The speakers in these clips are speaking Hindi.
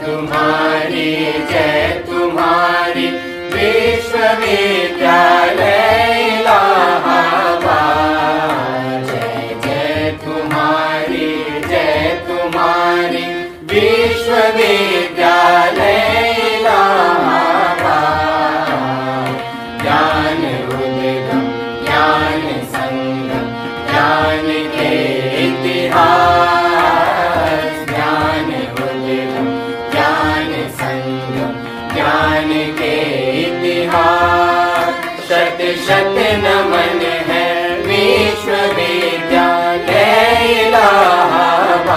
तुम्हारी जय तुम्हारी विश्वविद्यालय इलाहाबाद। जय जय तुम्हारी विश्वविद्यालय इलाहाबाद। ज्ञान उद्गम ज्ञान संगम ज्ञान के इतिहास। ज्ञान उद्गम ज्ञान संगम ज्ञान के इतिहास। शत शत नमन है विश्वविद्यालय इलाहाबाद।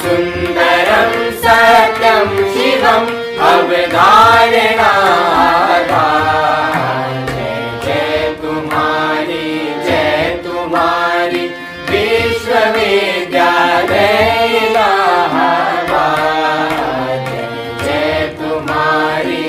सुंदरम सत्यम शिवम अवधारणा। विश्वविद्यालय इलाहाबाद। जय तुम्हारी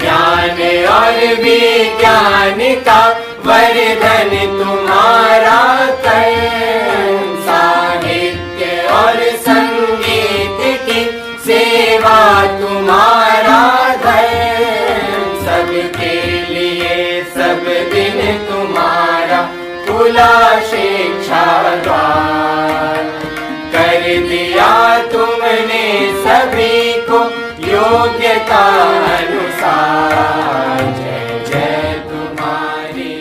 ज्ञान और विज्ञान का वर्धन तुम्हारा कर। साहित्य और संगीत की सेवा तुम्हारा धर्म। सबके लिए सब दिन तुम्हारा खुला शिक्षा द्वार। कर दिया तुमने सभी को योग्यता अनुसार। जय जय तुम्हारी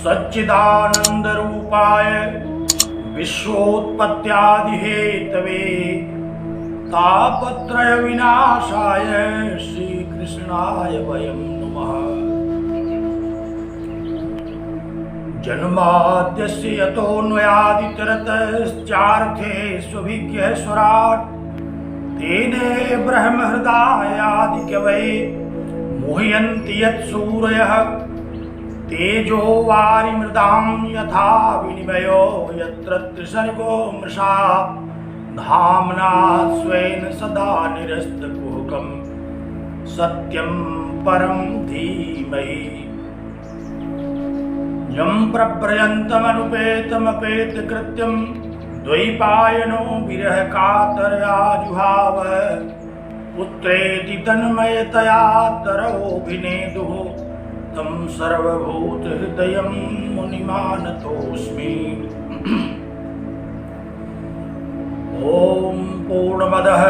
सच्चिदानंद रूपाय विश्वोत्पत्त्यादि हेतवे तापत्रय विनाशाय श्री कृष्णाय वयं नमः। जन्माद्यस्य यतोऽन्वयादितरतश्चार्थे स्वभिज्ञः स्वराट्। तेने ब्रह्महृदायादिकवये मुह्यन्ति यत्सूरयः। तेजो वारिमृदां यथा विनिमयो यत्र त्रिसर्गो मृषा। धाम्ना स्वेन सदा निरस्तकुहकं सत्यं परं धीमहि। यं प्रव्रजन्तमनुपेतमपेतकृत्यं द्वैपायनो विरहकातरया जुहाव। पुत्रेति तन्मयतया तरवोऽभिनेदुः तं सर्वभूतहृदयं मुनिमानतोऽस्मि। ॐ पूर्णमदः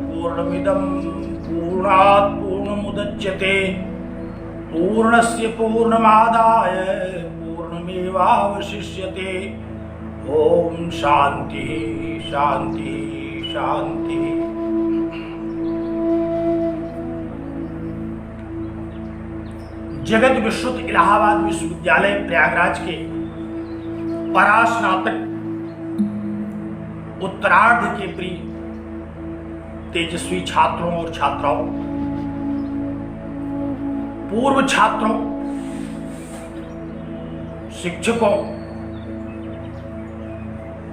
पूर्णमिदं पूर्णात् पूर्णमुदच्यते पूर्णस्य पूर्णमादाय पूर्णमेवावशिष्यते। ॐ शान्तिः शान्तिः शान्तिः। जगत विश्रुत इलाहाबाद विश्वविद्यालय प्रयागराज के परास्नातक उत्तरार्ध के प्रिय तेजस्वी छात्रों और छात्राओं, पूर्व छात्रों, शिक्षकों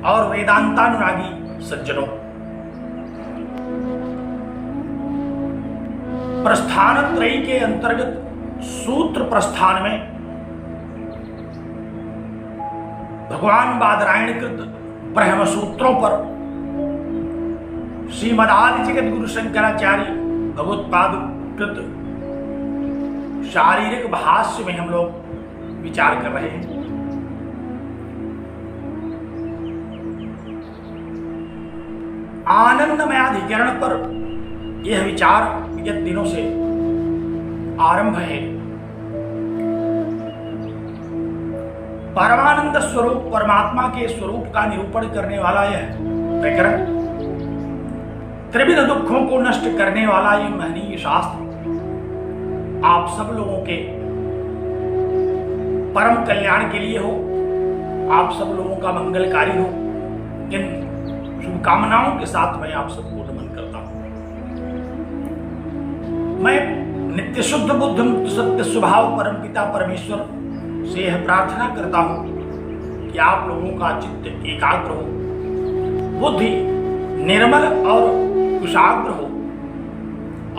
और वेदांतानुरागी सज्जनों, प्रस्थान त्रयी के अंतर्गत सूत्र प्रस्थान में भगवान बादरायणकृत ब्रह्म सूत्रों पर श्रीमदादि जगत गुरु शंकराचार्य भगवत्पाद कृत शारीरिक भाष्य में हम लोग विचार कर रहे हैं। आनंदमयाधिकरण पर यह विचार विगत दिनों से आरंभ है। परमानंद स्वरूप परमात्मा के स्वरूप का निरूपण करने वाला यह प्रकरण, त्रिविध दुखों को नष्ट करने वाला यह महनीय शास्त्र आप सब लोगों के परम कल्याण के लिए हो, आप सब लोगों का मंगलकारी हो। इन शुभकामनाओं के साथ मैं आप सबको नमन करता हूं। मैं नित्य शुद्ध बुद्ध मुक्त सत्य स्वभाव परमपिता परमेश्वर से यह प्रार्थना करता हूं कि आप लोगों का चित्त एकाग्र हो, बुद्धि निर्मल और कुशाग्र हो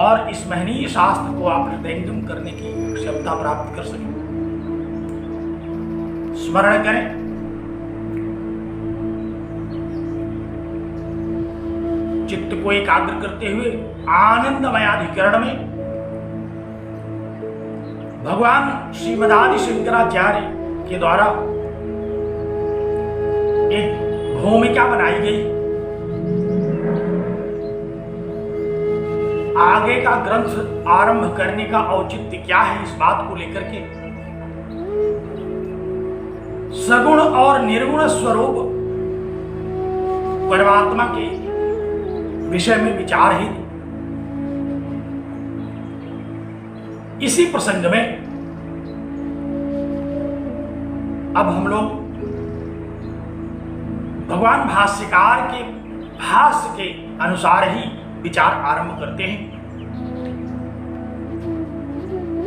और इस महनीय शास्त्र को आप हृदयंगम करने की क्षमता प्राप्त कर सकें। स्मरण करें, चित्त को एकाग्र करते हुए आनंदमय अधिकरण में भगवान श्रीमदादि शंकराचार्य के द्वारा एक भूमिका बनाई गई। आगे का ग्रंथ आरंभ करने का औचित्य क्या है, इस बात को लेकर के सगुण और निर्गुण स्वरूप परमात्मा के विषय में विचार है। इसी प्रसंग में अब हम लोग भगवान भाष्यकार के भाष्य के अनुसार ही विचार आरंभ करते हैं।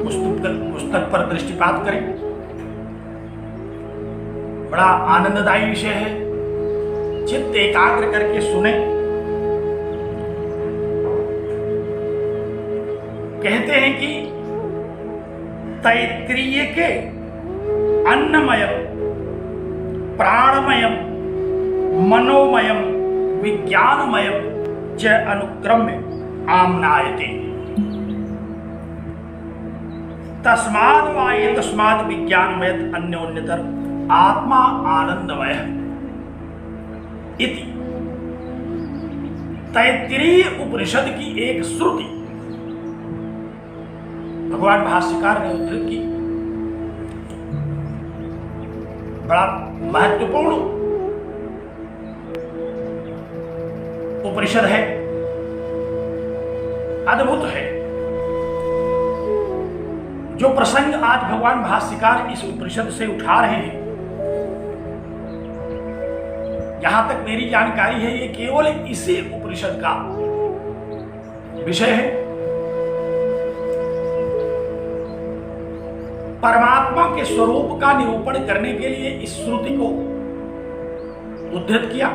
पुस्तक पर दृष्टिपात करें। बड़ा आनंददायी विषय है, चित्त एकाग्र करके सुने। कहते हैं कि तैत्तिरीय के अन्नमयम प्राणमयम मनोमयम विज्ञानमयम च अनुक्रम्य आम्नायते तस्माद् वाये तस्माद् विज्ञानमय अन्योन्यतर आत्मा आनंदमय इति। तैत्तिरीय उपनिषद की एक श्रुति भगवान भाष्यकार ने उद्धृत की। बड़ा महत्वपूर्ण उपनिषद है, अद्भुत है। जो प्रसंग आज भगवान भाष्यकार इस उपनिषद से उठा रहे हैं, जहां तक मेरी जानकारी है, ये केवल इसी उपनिषद का विषय है। परमात्मा के स्वरूप का निरूपण करने के लिए इस श्रुति को उद्धृत किया।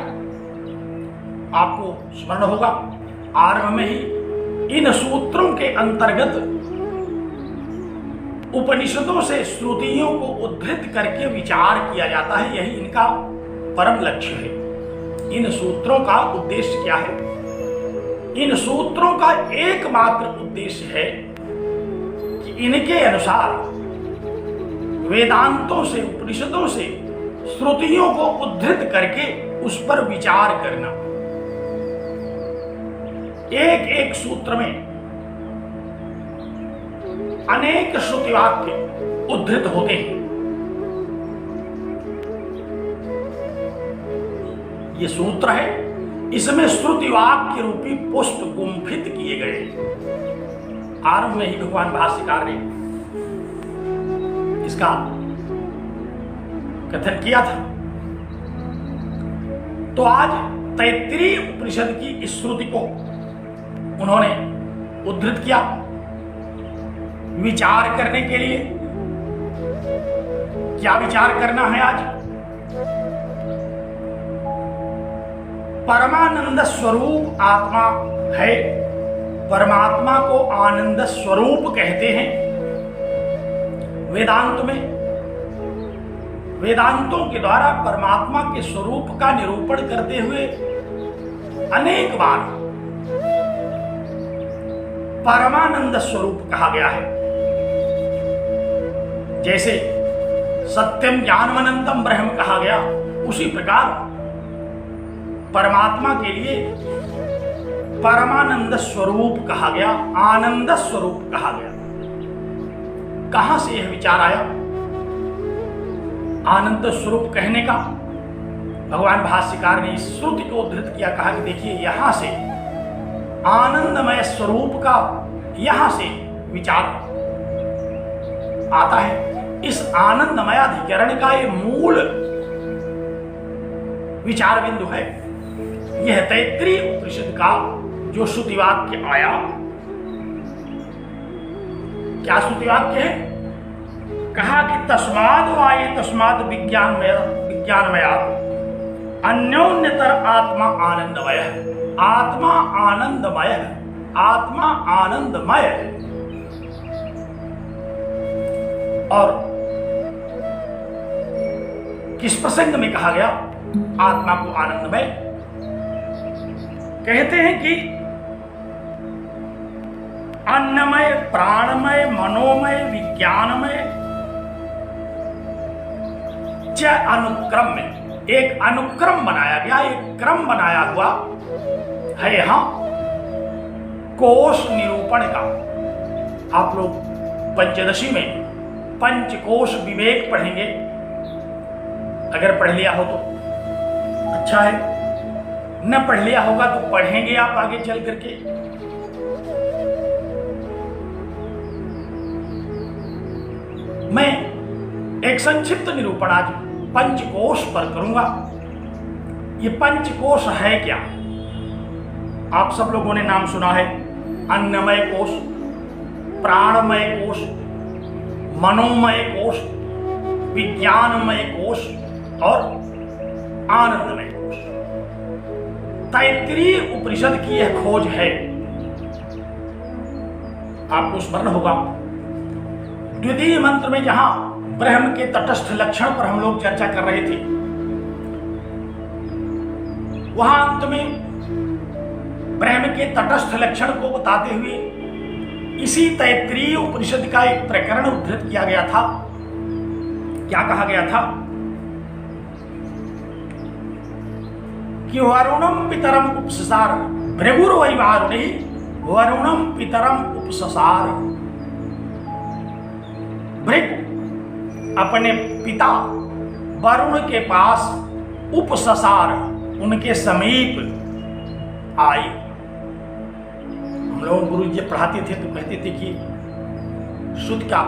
आपको स्मरण होगा, आरंभ में ही इन सूत्रों के अंतर्गत उपनिषदों से श्रुतियों को उद्धृत करके विचार किया जाता है। यही इनका परम लक्ष्य है। इन सूत्रों का उद्देश्य क्या है? इन सूत्रों का एकमात्र उद्देश्य है कि इनके अनुसार वेदांतों से, उपनिषदों से श्रुतियों को उद्धृत करके उस पर विचार करना। एक एक सूत्र में अनेक श्रुति वाक्य उद्धृत होते हैं। ये सूत्र है, इसमें श्रुति वाक्य रूपी पुष्प गुंफित किए गए। आरंभ में ही भगवान भाष्यकार ने इसका कथन किया था। तो आज तैत्तिरीय उपनिषद की इस श्रुति को उन्होंने उद्धृत किया विचार करने के लिए। क्या विचार करना है आज? परमानंद स्वरूप आत्मा है। परमात्मा को आनंद स्वरूप कहते हैं। वेदांत में, वेदांतों के द्वारा परमात्मा के स्वरूप का निरूपण करते हुए अनेक बार परमानंद स्वरूप कहा गया है। जैसे सत्यम ज्ञानमनंतम ब्रह्म कहा गया, उसी प्रकार परमात्मा के लिए परमानंद स्वरूप कहा गया, आनंद स्वरूप कहा गया। कहां से यह विचार आया आनंद स्वरूप कहने का? भगवान भाष्यकार ने इस श्रुति को उद्धृत किया, कहा कि देखिए यहां से आनंदमय स्वरूप का यहां से विचार आता है। इस आनंदमय अधिकरण का ये मूल विचार बिंदु है। यह तैत्तिरीय उपनिषद का जो श्रुति वाक्य आया, क्या श्रुति वाक्य है? कहा कि तस्माद् वाये तस्माद् विज्ञानमय अन्योन्यतर आत्मा आनंदमय है। आत्मा आनंदमय है, आत्मा आनंदमय है। और किस प्रसंग में कहा गया आत्मा को आनंदमय? कहते हैं कि अन्नमय, प्राणमय, मनोमय, विज्ञानमय च अनुक्रम में एक अनुक्रम बनाया गया, एक क्रम बनाया हुआ है यहां कोश निरूपण का। आप लोग पंचदशी में पंचकोश विवेक पढ़ेंगे, अगर पढ़ लिया हो तो अच्छा है, न पढ़ लिया होगा तो पढ़ेंगे आप आगे चल करके। मैं एक संक्षिप्त निरूपण आज पंचकोश पर करूंगा। ये पंचकोश है क्या? आप सब लोगों ने नाम सुना है, अन्नमय कोश, प्राणमय कोश, मनोमय कोश, विज्ञानमय कोश और आनंदमय कोश। तैत्तिरीय उपनिषद की यह खोज है। आपको स्मरण होगा द्वितीय मंत्र में जहां ब्रह्म के तटस्थ लक्षण पर हम लोग चर्चा कर रहे थे, वहां अंत में ब्रह्म के तटस्थ लक्षण को बताते हुए इसी तैत्तिरीय उपनिषद का एक प्रकरण उद्धृत किया गया था। क्या कहा गया था कि वरुणम पितरम उपससार, भृगुर्वै वारुणी वरुणम पितरम उपससार। भृगु अपने पिता वरुण के पास उपससार, उनके समीप आए। हम लोग गुरु जी पढ़ाते थे तो कहते थे कि शुद्ध का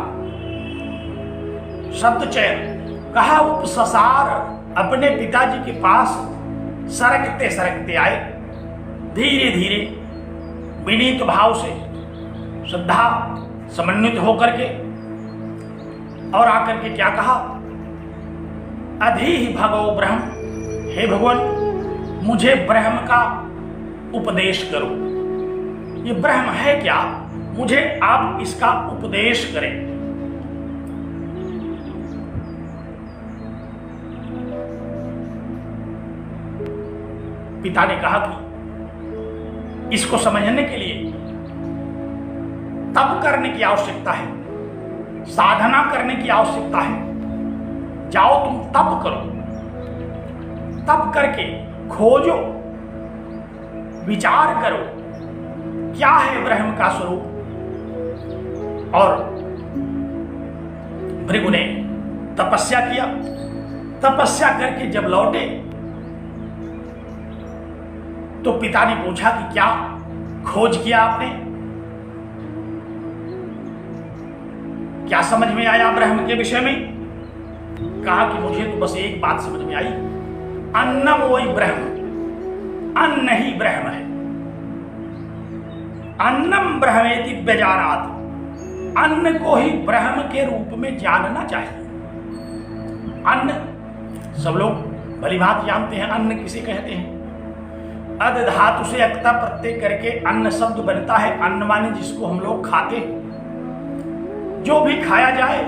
शब्द चयन कहा, उपससार अपने पिताजी के पास सरकते सरकते आए, धीरे धीरे विनीत भाव से, श्रद्धा समन्वित होकर के, और आकर के क्या कहा, अधि भगो ब्रह्म, हे भगवान मुझे ब्रह्म का उपदेश करो। ये ब्रह्म है क्या, मुझे आप इसका उपदेश करें। पिता ने कहा कि इसको समझने के लिए तप करने की आवश्यकता है, साधना करने की आवश्यकता है। जाओ तुम तप करो, तप करके खोजो, विचार करो क्या है ब्रह्म का स्वरूप। और भृगु ने तपस्या किया, तपस्या करके जब लौटे तो पिता ने पूछा कि क्या खोज किया आपने, क्या समझ में आया ब्रह्म के विषय में? कहा कि मुझे तो बस एक बात समझ में आई, अन्नम वही ब्रह्म, अन्न ही ब्रह्म है। अन्नम ब्रह्मेति व्यजानात्, अन्न को ही ब्रह्म के रूप में जानना चाहिए। अन्न सब लोग भली भांति जानते हैं, अन्न किसे कहते हैं। अद धातु से अक्ता प्रत्यय करके अन्न शब्द बनता है। अन्न माने जिसको हम लोग खाते हैं, जो भी खाया जाए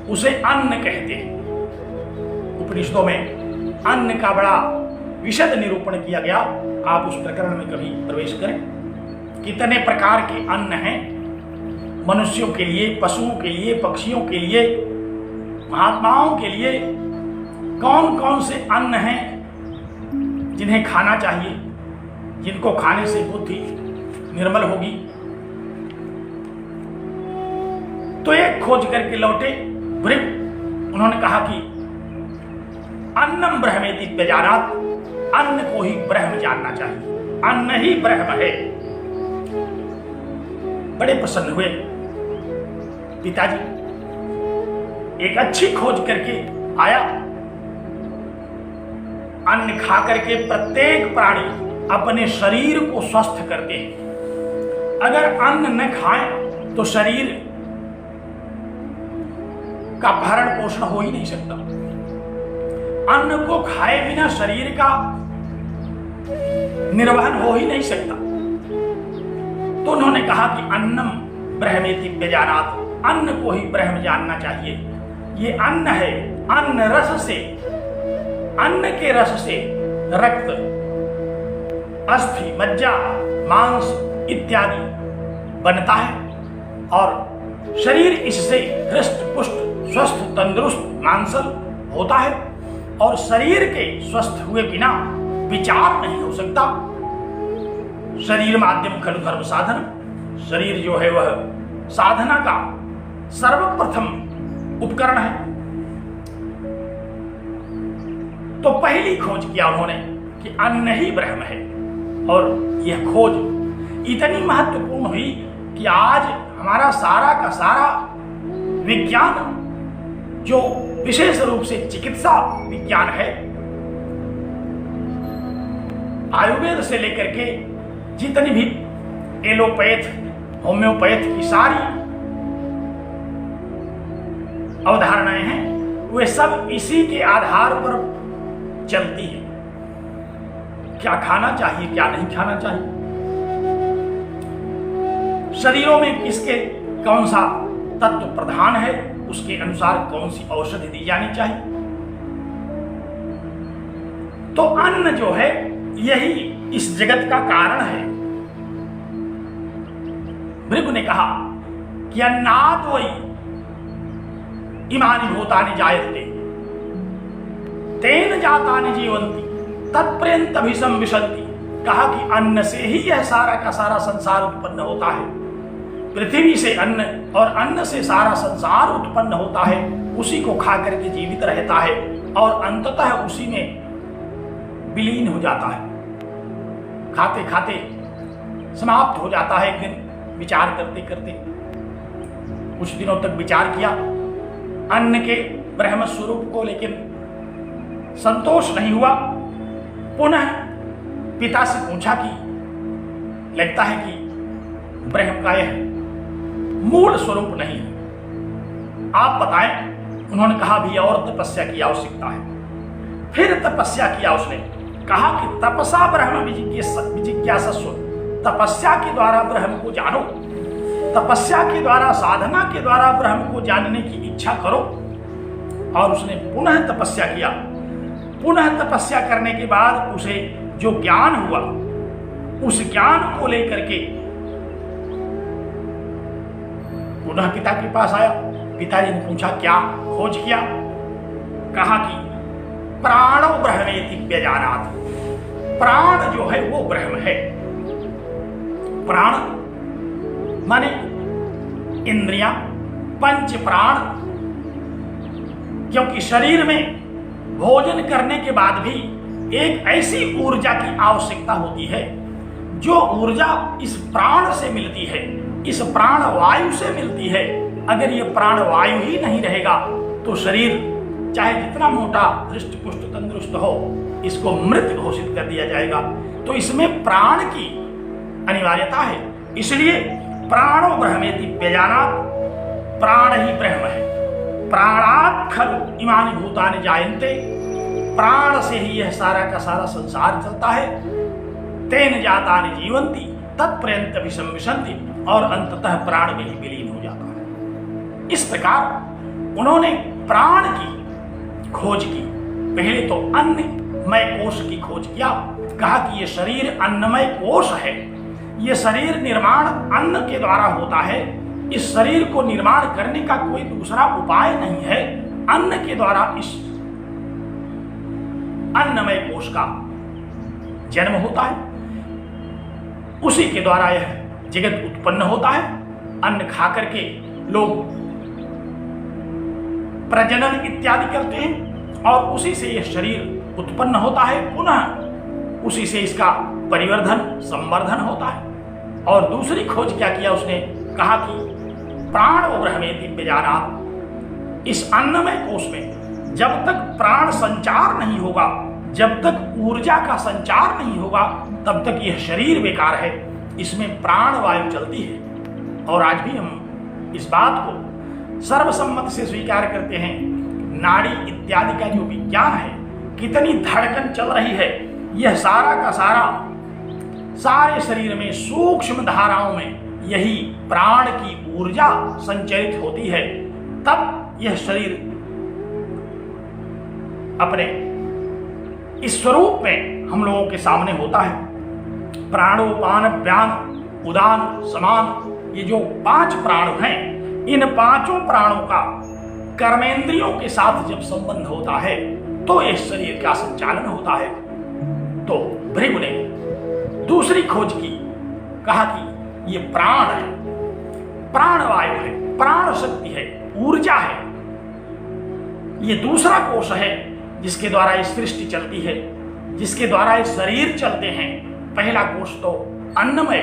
उसे अन्न कहते हैं। उपनिषदों में अन्न का बड़ा विशद निरूपण किया गया। आप उस प्रकरण में कभी प्रवेश करें, कितने प्रकार के अन्न हैं मनुष्यों के लिए, पशुओं के लिए, पक्षियों के लिए, महात्माओं के लिए। कौन कौन से अन्न हैं जिन्हें खाना चाहिए, जिनको खाने से बुद्धि निर्मल होगी। तो एक खोज करके लौटे भृगु, उन्होंने कहा कि अन्नम ब्रह्मेति व्यजानात्, अन्न को ही ब्रह्म जानना चाहिए, अन्न ही ब्रह्म है। बड़े प्रसन्न हुए पिताजी, एक अच्छी खोज करके आया। अन्न खा करके प्रत्येक प्राणी अपने शरीर को स्वस्थ करते हैं। अगर अन्न न खाएं तो शरीर का भरण पोषण हो ही नहीं सकता। अन्न को खाए बिना शरीर का निर्वहन हो ही नहीं सकता। तो उन्होंने कहा कि अन्नम ब्रह्मेति व्यजानात्, अन्न को ही ब्रह्म जानना चाहिए। ये अन्न है, अन्न रस से, अन्न के रस से रक्त, अस्थि, मज्जा, मांस इत्यादि बनता है और शरीर इससे हृष्ट पुष्ट स्वस्थ तंदुरुस्त मांसल होता है। और शरीर के स्वस्थ हुए बिना विचार नहीं हो सकता। शरीर माध्यम खलु धर्म साधन, शरीर जो है वह साधना का सर्वप्रथम उपकरण है। तो पहली खोज किया उन्होंने कि अन्न ही ब्रह्म है। और यह खोज इतनी महत्वपूर्ण हुई कि आज हमारा सारा का सारा विज्ञान, जो विशेष रूप से चिकित्सा विज्ञान है, आयुर्वेद से लेकर के जितनी भी एलोपैथ, होम्योपैथ की सारी अवधारणाएं हैं, वे सब इसी के आधार पर चलती है। क्या खाना चाहिए, क्या नहीं खाना चाहिए, शरीरों में किसके कौन सा तत्व प्रधान है, उसके अनुसार कौन सी औषधि दी जानी चाहिए। तो अन्न जो है यही इस जगत का कारण है। भृगु ने कहा कि अन्नात् वै इमानि भूतानि जायन्ते तेन जातानि जीवन्ति तत्पर्यन्तभिसंविशन्ति। कहा कि अन्न से ही यह सारा का सारा संसार उत्पन्न होता है। पृथ्वी से अन्न और अन्न से सारा संसार उत्पन्न होता है, उसी को खा करके जीवित रहता है और अंततः उसी में विलीन हो जाता है। खाते खाते समाप्त हो जाता है। एक दिन विचार करते करते कुछ दिनों तक विचार किया अन्न के ब्रह्म स्वरूप को, लेकिन संतोष नहीं हुआ। पुनः पिता से पूछा कि लगता है कि ब्रह्म का यह मूल स्वरूप नहीं है, आप बताएं। उन्होंने कहा भी और तपस्या की आवश्यकता है। फिर तपस्या किया उसने, कहा कि तपसा ब्रह्म जिज्ञासस्व, तपस्या के द्वारा ब्रह्म को जानो, तपस्या के द्वारा, साधना के द्वारा ब्रह्म को जानने की इच्छा करो। और उसने पुनः तपस्या किया। पुनः तपस्या करने के बाद उसे जो ज्ञान हुआ, उस ज्ञान को लेकर के पुनः पिता के पास आया। पिताजी ने पूछा क्या खोज किया? कहा कि प्राणो ब्रह्मेति व्यजानात्, प्राण जो है वो ब्रह्म है। प्राण माने इंद्रियां, पंच प्राण। क्योंकि शरीर में भोजन करने के बाद भी एक ऐसी ऊर्जा की आवश्यकता होती है जो ऊर्जा इस प्राण से मिलती है, इस प्राण वायु से मिलती है। अगर ये प्राण वायु ही नहीं रहेगा तो शरीर चाहे जितना मोटा, हृष्ट पुष्ट तंदुरुस्त हो, इसको मृत घोषित कर दिया जाएगा। तो इसमें प्राण की अनिवार्यता है। इसलिए प्राणो ब्रह्मेति व्यजानात्, प्राण ही ब्रह्म है। प्राणात् खलु इमानि भूतानि जायन्ते, प्राण से ही यह सारा का सारा संसार चलता है। तेन जातानि जीवन्ति तत्पर्यन्तभिसंविशन्ति, और अंततः प्राण में ही विलीन हो जाता है। इस प्रकार उन्होंने प्राण की खोज की। पहले तो अन्नमय कोश की खोज किया। कहा कि यह शरीर अन्नमय कोश है, यह शरीर निर्माण अन्न के द्वारा होता है। इस शरीर को निर्माण करने का कोई दूसरा उपाय नहीं है। अन्न के द्वारा इस अन्नमय कोश का जन्म होता है, उसी के द्वारा यह जगत उत्पन्न होता है। अन्न खा करके लोग प्रजनन इत्यादि करते हैं और उसी से यह शरीर उत्पन्न होता है। पुनः उसी से इसका परिवर्धन, संवर्धन होता है। और दूसरी खोज क्या किया उसने? कहा कि प्राणो ब्रह्मेति व्यजानात्, इस अन्नमय कोश में जब तक प्राण संचार नहीं होगा, जब तक ऊर्जा का संचार नहीं होगा, तब तक यह शरीर बेकार है। इसमें प्राण वायु चलती है। और आज भी हम इस बात को सर्वसम्मत से स्वीकार करते हैं। नाड़ी इत्यादि का जो विज्ञान है, कितनी धड़कन चल रही है, यह सारा का सारा सारे शरीर में सूक्ष्म धाराओं में यही प्राण की ऊर्जा संचरित होती है, तब यह शरीर अपने इस स्वरूप में हम लोगों के सामने होता है। प्राणोपान व्यान उदान समान, ये जो 5 प्राण हैं, इन 5 प्राणों का कर्मेंद्रियों के साथ जब संबंध होता है तो इस शरीर का संचालन होता है। तो भृगु ने दूसरी खोज की, कहा कि ये प्राण है, प्राणवायु है, प्राण शक्ति है, ऊर्जा है। ये दूसरा कोश है जिसके द्वारा ये सृष्टि चलती है, जिसके द्वारा ये शरीर चलते हैं। पहला कोश तो अन्नमय,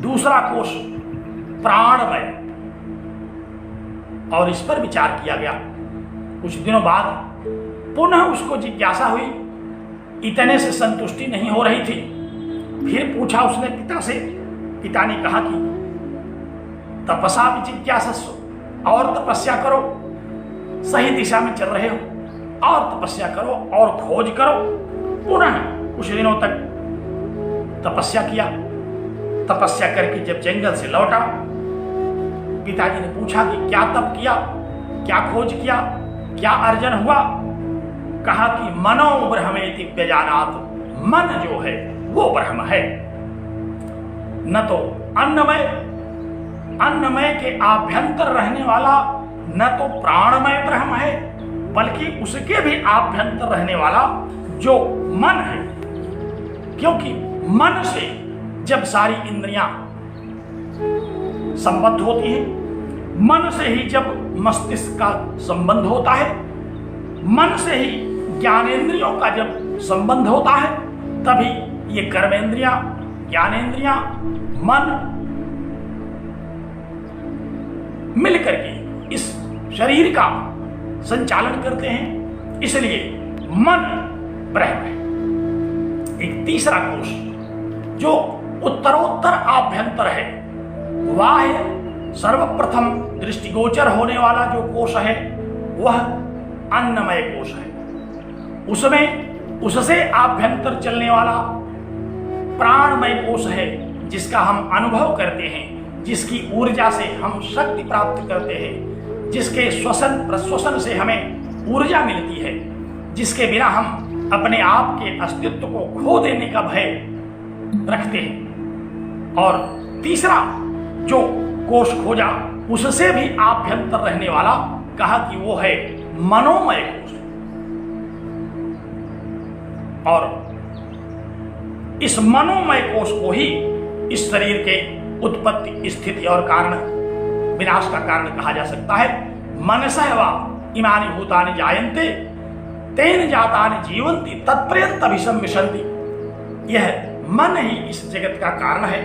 दूसरा कोश प्राणमय। और इस पर विचार किया गया। कुछ दिनों बाद पुनः उसको जिज्ञासा हुई, इतने से संतुष्टि नहीं हो रही थी। फिर पूछा उसने पिता से। पिता ने कहा कि तपसा विजिज्ञासस्व, और तपस्या करो, सही दिशा में चल रहे हो, और तपस्या करो और खोज करो। पुनः कुछ दिनों तक तपस्या किया। तपस्या करके जब जंगल से लौटा, पिताजी ने पूछा कि क्या तप किया, क्या खोज किया, क्या अर्जन हुआ। कहा कि मनो ब्रह्मेति व्यजानात्, मन जो है वो ब्रह्म है। न तो अन्नमय के आभ्यंतर रहने वाला न तो प्राणमय ब्रह्म है, बल्कि उसके भी आभ्यंतर रहने वाला जो मन है। क्योंकि मन से जब सारी इंद्रियां संबद्ध होती है, मन से ही जब मस्तिष्क का संबंध होता है, मन से ही ज्ञानेंद्रियों का जब संबंध होता है, तभी ये कर्मेंद्रियां, ज्ञानेंद्रियां, मन मिलकर के इस शरीर का संचालन करते हैं। इसलिए मन ब्रह्म है। एक तीसरा कोश जो उत्तरोत्तर आभ्यंतर है, बाह्य सर्वप्रथम दृष्टिगोचर होने वाला जो कोश है वह अन्नमय कोश है। उसमें उससे आभ्यंतर चलने वाला प्राणमय कोश है, जिसका हम अनुभव करते हैं, जिसकी ऊर्जा से हम शक्ति प्राप्त करते हैं, जिसके श्वसन प्रश्वसन से हमें ऊर्जा मिलती है, जिसके बिना हम अपने आप के अस्तित्व को खो देने का भय रखते हैं। और तीसरा जो कोश खोजा, उससे भी आभ्यंतर रहने वाला, कहा कि वो है मनोमय कोश। और इस मनोमय कोश को ही इस शरीर के उत्पत्ति, स्थिति और कारण, विनाश का कारण कहा जा सकता है। मनसः वा इमानि भूतानि जायन्ते तेन जातानि जीवन्ति तत्पर्यन्तभिषं विशन्ति। यह मन ही इस जगत का कारण है।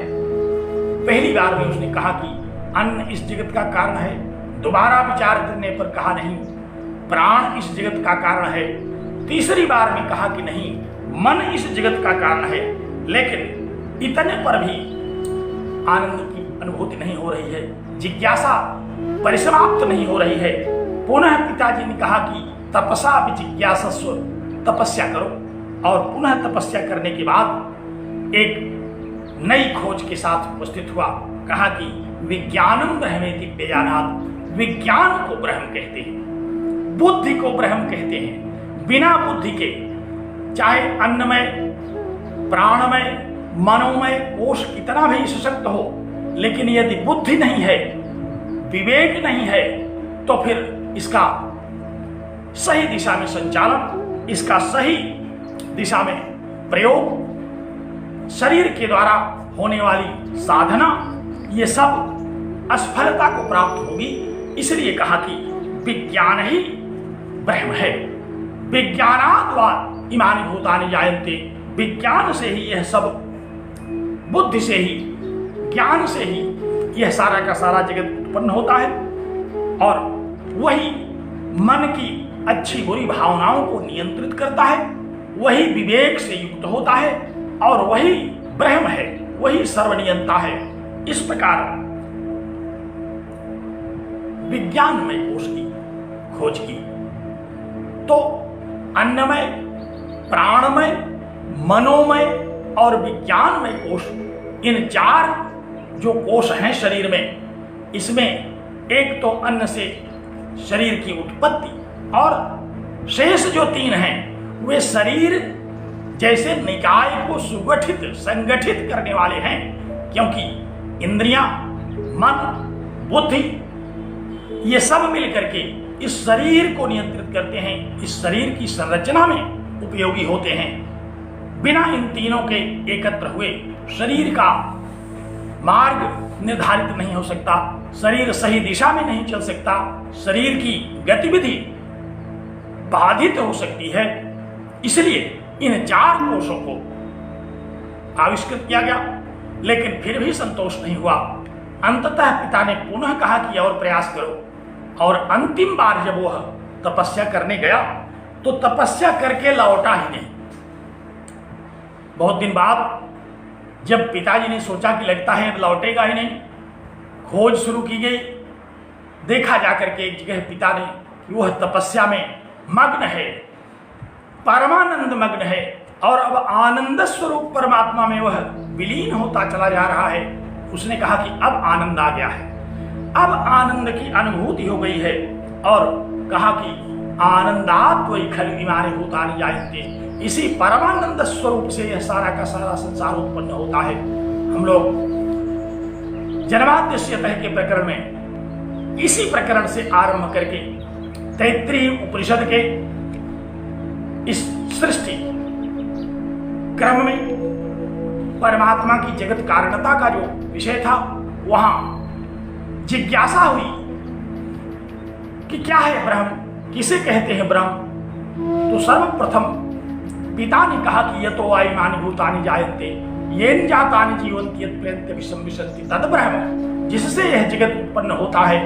पहली बार में उसने कहा कि अन्न इस जगत का कारण है। दोबारा विचार करने पर कहा नहीं, प्राण इस जगत का कारण है। तीसरी बार में कहा कि नहीं, मन इस जगत का कारण है। लेकिन इतने पर भी आनंद की अनुभूति नहीं हो रही है, जिज्ञासा परिसमाप्त नहीं हो रही है। पुनः पिताजी ने कहा कि तपसा विजिज्ञासस्व, तपस्या करो। और पुनः तपस्या करने के बाद एक नई खोज के साथ उपस्थित हुआ। कहा कि विज्ञानम ब्रह्मेति व्यजानात्, विज्ञान को ब्रह्म कहते हैं, बुद्धि को ब्रह्म कहते हैं। बिना बुद्धि के चाहे अन्नमय, प्राणमय, मनोमय कोश कितना भी सशक्त हो, लेकिन यदि बुद्धि नहीं है, विवेक नहीं है, तो फिर इसका सही दिशा में संचालन, इसका सही दिशा में प्रयोग, शरीर के द्वारा होने वाली साधना, ये सब असफलता को प्राप्त होगी। इसलिए कहा कि विज्ञान ही ब्रह्म है। विज्ञानात् वा इमानि भूतानि जायन्ते, विज्ञान से ही यह सब, बुद्धि से ही, ज्ञान से ही यह सारा का सारा जगत उत्पन्न होता है। और वही मन की अच्छी बुरी भावनाओं को नियंत्रित करता है, वही विवेक से युक्त होता है, और वही ब्रह्म है, वही सर्वनियंता है। इस प्रकार विज्ञानमय कोश की खोज की तो अन्नमय, प्राणमय, मनोमय और विज्ञानमय कोश, इन 4 जो कोश हैं शरीर में, इसमें एक तो अन्न से शरीर की उत्पत्ति और शेष जो 3 हैं वे शरीर जैसे निकाय को सुगठित संगठित करने वाले हैं, क्योंकि इंद्रियां, मन, बुद्धि ये सब मिलकर के इस शरीर को नियंत्रित करते हैं, इस शरीर की संरचना में उपयोगी होते हैं। बिना इन तीनों के एकत्र हुए शरीर का मार्ग निर्धारित नहीं हो सकता, शरीर सही दिशा में नहीं चल सकता, शरीर की गतिविधि बाधित हो सकती है। इसलिए इन 4 कोशों को आविष्कृत किया गया, लेकिन फिर भी संतोष नहीं हुआ। अंततः पिता ने पुनः कहा कि और प्रयास करो, और अंतिम बार जब वह तपस्या करने गया तो तपस्या करके लौटा ही नहीं। बहुत दिन बाद जब पिताजी ने सोचा कि लगता है लौटेगा ही नहीं, खोज शुरू की गई। देखा जाकर के एक जगह पिता ने कि वह तपस्या में मग्न है, परमानंद मग्न है, और अब आनंद स्वरूप परमात्मा में वह विलीन होता चला जा रहा है। उसने कहा कि अब आनंद आ गया है, अब आनंद की अनुभूति हो गई है, और कहा कि आनंदात वही खल इमारे भूतानि जायन्ते, इसी परमानंद स्वरूप से यह सारा का सारा संसार उत्पन्न होता है। हम लोग जन्माद्यस्यतः के प्रकरण में इसी प्रकरण से आरंभ करके तैत्तिरीय उपनिषद के इस सृष्टि क्रम में परमात्मा की जगत कारणता का जो विषय था, वहां जिज्ञासा हुई कि क्या है ब्रह्म, किसे कहते हैं ब्रह्म। तो सर्वप्रथम पिता ने कहा कि यतो आयमानि भूतानि जायन्ते येन जातानि जीवन्ति यत्प्रयन्त्य विसंविशन्ति तद ब्रह्म, जिससे यह जगत उत्पन्न होता है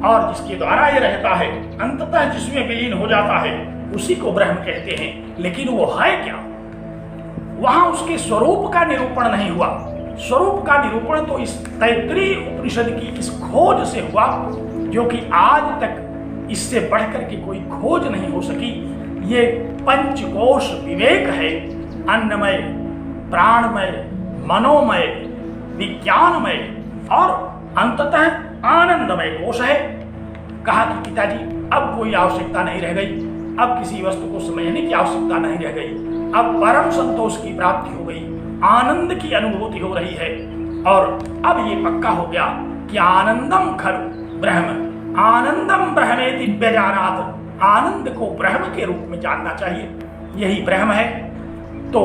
और जिसके द्वारा यह रहता है, अंततः जिसमें विलीन हो जाता है, उसी को ब्रह्म कहते हैं। लेकिन वो है क्या, वहां उसके स्वरूप का निरूपण नहीं हुआ। स्वरूप का निरूपण तो इस तैत्तिरीय उपनिषद की इस खोज से हुआ, जो कि आज तक इससे बढ़कर के कोई खोज नहीं हो सकी। ये पंचकोश विवेक है, अन्नमय, प्राणमय, मनोमय, विज्ञानमय और अंततः आनंदमय कोश है। कहा कि पिताजी अब कोई आवश्यकता नहीं रह गई, अब किसी वस्तु को समझने की आवश्यकता नहीं रह गई, अब परम संतोष की प्राप्ति हो गई, आनंद की अनुभूति हो रही है, और अब ये पक्का हो गया कि आनंदम खलु ब्रह्म, आनंदम ब्रह्मेति व्यजानात्, आनंद को ब्रह्म के रूप में जानना चाहिए, यही ब्रह्म है। तो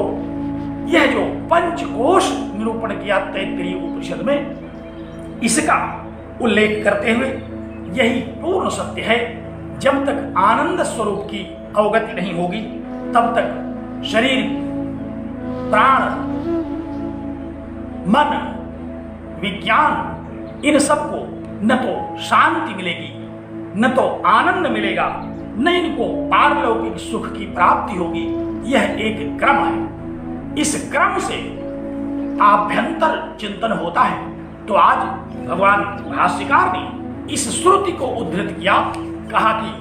यह जो पंचकोश निरूपण किया तैत्तिरीय उपनिषद में, इसका उल्लेख करते हुए यही पूर्ण सत्य है। जब तक आनंद स्वरूप की अवगति नहीं होगी, तब तक शरीर, प्राण, मन, विज्ञान, इन सबको न तो शांति मिलेगी, न तो आनंद मिलेगा, न इनको पारलौकिक सुख की प्राप्ति होगी। यह एक क्रम है, इस क्रम से आभ्यंतर चिंतन होता है। तो आज भगवान भाष्यकार ने इस श्रुति को उद्धृत किया, कहा कि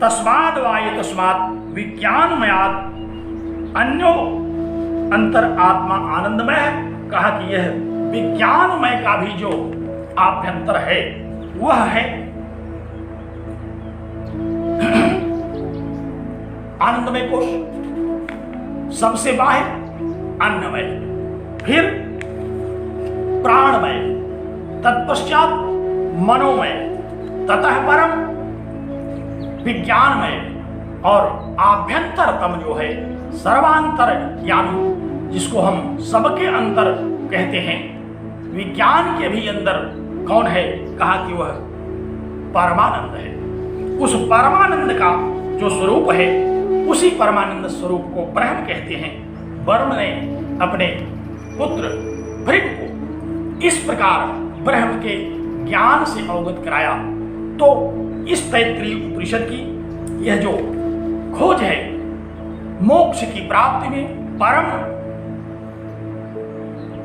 तस्माद् वाये तस्मात् विज्ञानमयात् अन्यो अंतर आत्मा आनंदमय है। कहा कि यह विज्ञानमय का भी जो आभ्यंतर है वह है आनंदमय कोश, सबसे बाहर अन्नमय, फिर प्राणमय, तत्पश्चात मनोमय, ततः परम विज्ञानमय, और आभ्यंतरतम जो है सर्वांतर ज्ञानी, जिसको हम सबके अंतर कहते हैं। विज्ञान के भी अंदर कौन है? कहा कि वह परमानंद है। उस परमानंद का जो स्वरूप है, उसी परमानंद स्वरूप को ब्रह्म कहते हैं। वरुण ने अपने पुत्र भृगु को इस प्रकार ब्रह्म के ज्ञान से अवगत कराया। तो इस तैत्तिरीय उपनिषद की यह जो खोज है, मोक्ष की प्राप्ति में परम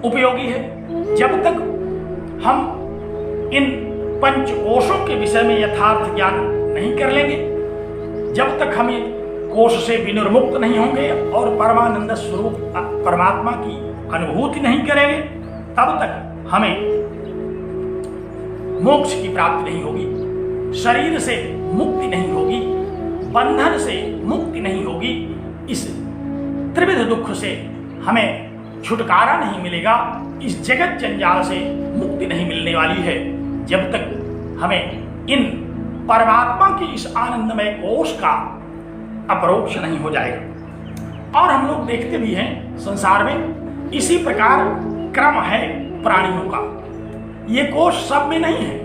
उपयोगी है। जब तक हम इन पंचकोशों के विषय में यथार्थ ज्ञान नहीं कर लेंगे, जब तक हम कोष से विनिर्मुक्त नहीं होंगे और परमानंद स्वरूप परमात्मा की अनुभूति नहीं करेंगे, तब तक हमें मोक्ष की प्राप्ति नहीं होगी, शरीर से मुक्ति नहीं होगी, बंधन से मुक्ति नहीं होगी। इस त्रिविध दुख से हमें छुटकारा नहीं मिलेगा, इस जगत जंजाल से मुक्ति नहीं मिलने वाली है जब तक हमें इन परमात्मा की इस आनंदमय कोष का अपरोक्ष नहीं हो जाएगा। और हम लोग देखते भी हैं संसार में इसी प्रकार क्रम है प्राणियों का। ये कोष सब में नहीं है,